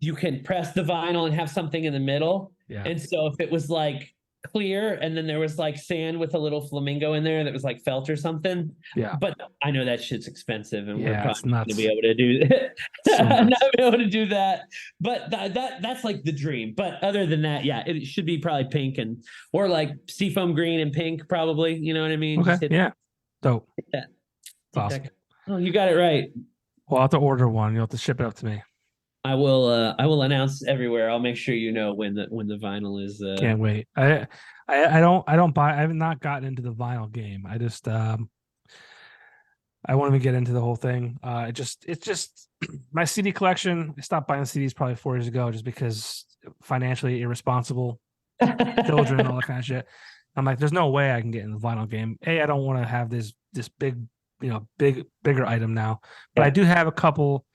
you can press the vinyl and have something in the middle. Yeah. And so if it was like clear, and then there was like sand with a little flamingo in there that was like felt or something. Yeah. But I know that shit's expensive, and we're probably not going to be able to do that. Not be able to do that. But that's like the dream. But other than that, yeah, it should be probably pink or like seafoam green and pink, probably. You know what I mean? Okay. Yeah. Dope. That. Awesome. Oh, you got it right. Well, I'll have to order one. You'll have to ship it up to me. I will announce everywhere. I'll make sure you know when the vinyl is. Can't wait. I don't buy. I have not gotten into the vinyl game. I just I want to get into the whole thing. It's just my CD collection. I stopped buying CDs probably 4 years ago just because financially irresponsible, children, all that kind of shit. I'm like, there's no way I can get in the vinyl game. I don't want to have this big, bigger item now. But I do have a couple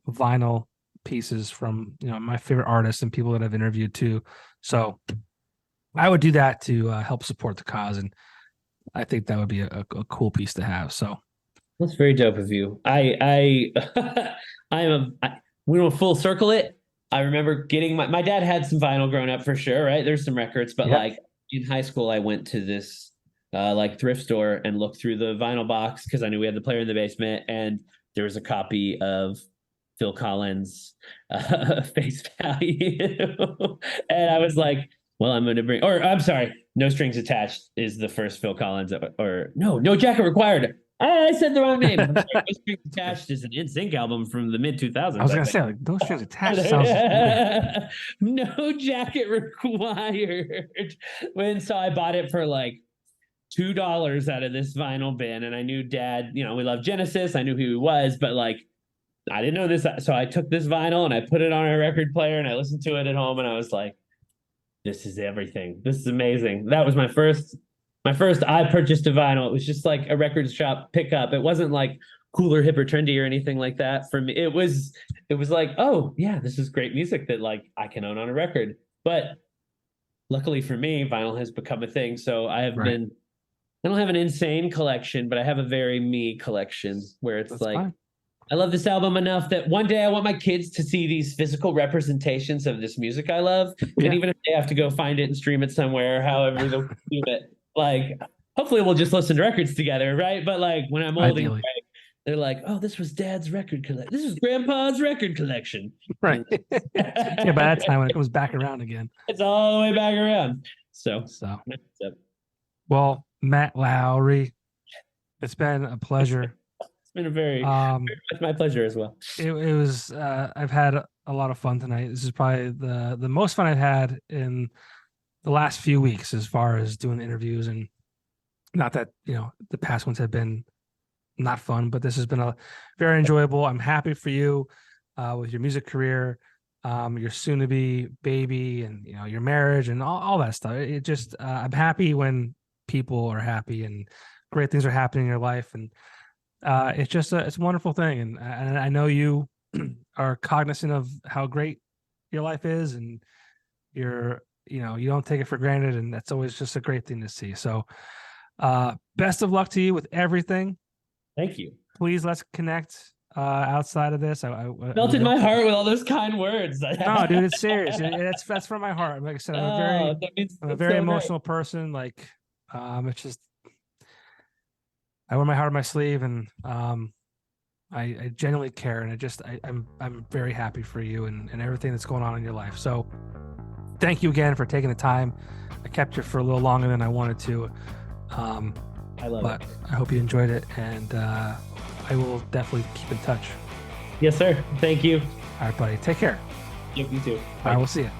vinyl pieces from my favorite artists and people that I've interviewed too. So I would do that to help support the cause, and I think that would be a cool piece to have. So that's very dope of you. We don't full circle it. I remember getting my dad had some vinyl growing up for sure, right? There's some records, but like in high school, I went to this like thrift store and looked through the vinyl box because I knew we had the player in the basement, and there was a copy of Phil Collins' Face Value. And I was like, well, I'm going to bring, or I'm sorry, No Strings Attached is the first Phil Collins, or No Jacket Required. I said the wrong name. I'm sorry, No Strings Attached is an NSYNC album from the mid 2000s. I was going to say, like, No Strings Attached sounds weird. No Jacket Required. So I bought it for like $2 out of this vinyl bin. And I knew Dad, we love Genesis. I knew who he was, but like, I didn't know this. So I took this vinyl and I put it on a record player and I listened to it at home, and I was like, this is everything. This is amazing. That was my first My first, I purchased a vinyl. It was just like a record shop pickup. It wasn't like cooler, hip, or trendy or anything like that. For me, it was like, oh yeah, this is great music that like I can own on a record. But luckily for me, vinyl has become a thing. So I have been. I don't have an insane collection, but I have a very me collection where it's like, fine. I love this album enough that one day I want my kids to see these physical representations of this music I love. Yeah. And even if they have to go find it and stream it somewhere, however they'll do it, like, hopefully we'll just listen to records together, right? But like when I'm old and gray, they're like, oh, this was Dad's record collection. This is Grandpa's record collection. Right. Yeah, by that time when it comes back around again. It's all the way back around. So. Well, Matt Lowry, it's been a pleasure. It's been a very my pleasure as well. It was I've had a lot of fun tonight. This is probably the most fun I've had in the last few weeks as far as doing interviews, and not that, you know, the past ones have been not fun, but this has been a very enjoyable. I'm happy for you with your music career, your soon to be baby, and, you know, your marriage and all that stuff. It just I'm happy when people are happy and great things are happening in your life, and it's just it's a wonderful thing, and I know you are cognizant of how great your life is, and you don't take it for granted, and that's always just a great thing to see. So best of luck to you with everything. Thank you. Please, let's connect outside of this. I melted my heart with all those kind words. No, dude, it's serious. That's from my heart. Like I said, I'm a very emotional person. Like it's just, I wear my heart on my sleeve, and I genuinely care, and I'm very happy for you and everything that's going on in your life. So thank you again for taking the time. I kept you for a little longer than I wanted to. I love it. I hope you enjoyed it, and I will definitely keep in touch. Yes, sir. Thank you. All right, buddy. Take care. Yep, you too. All right, we'll see you.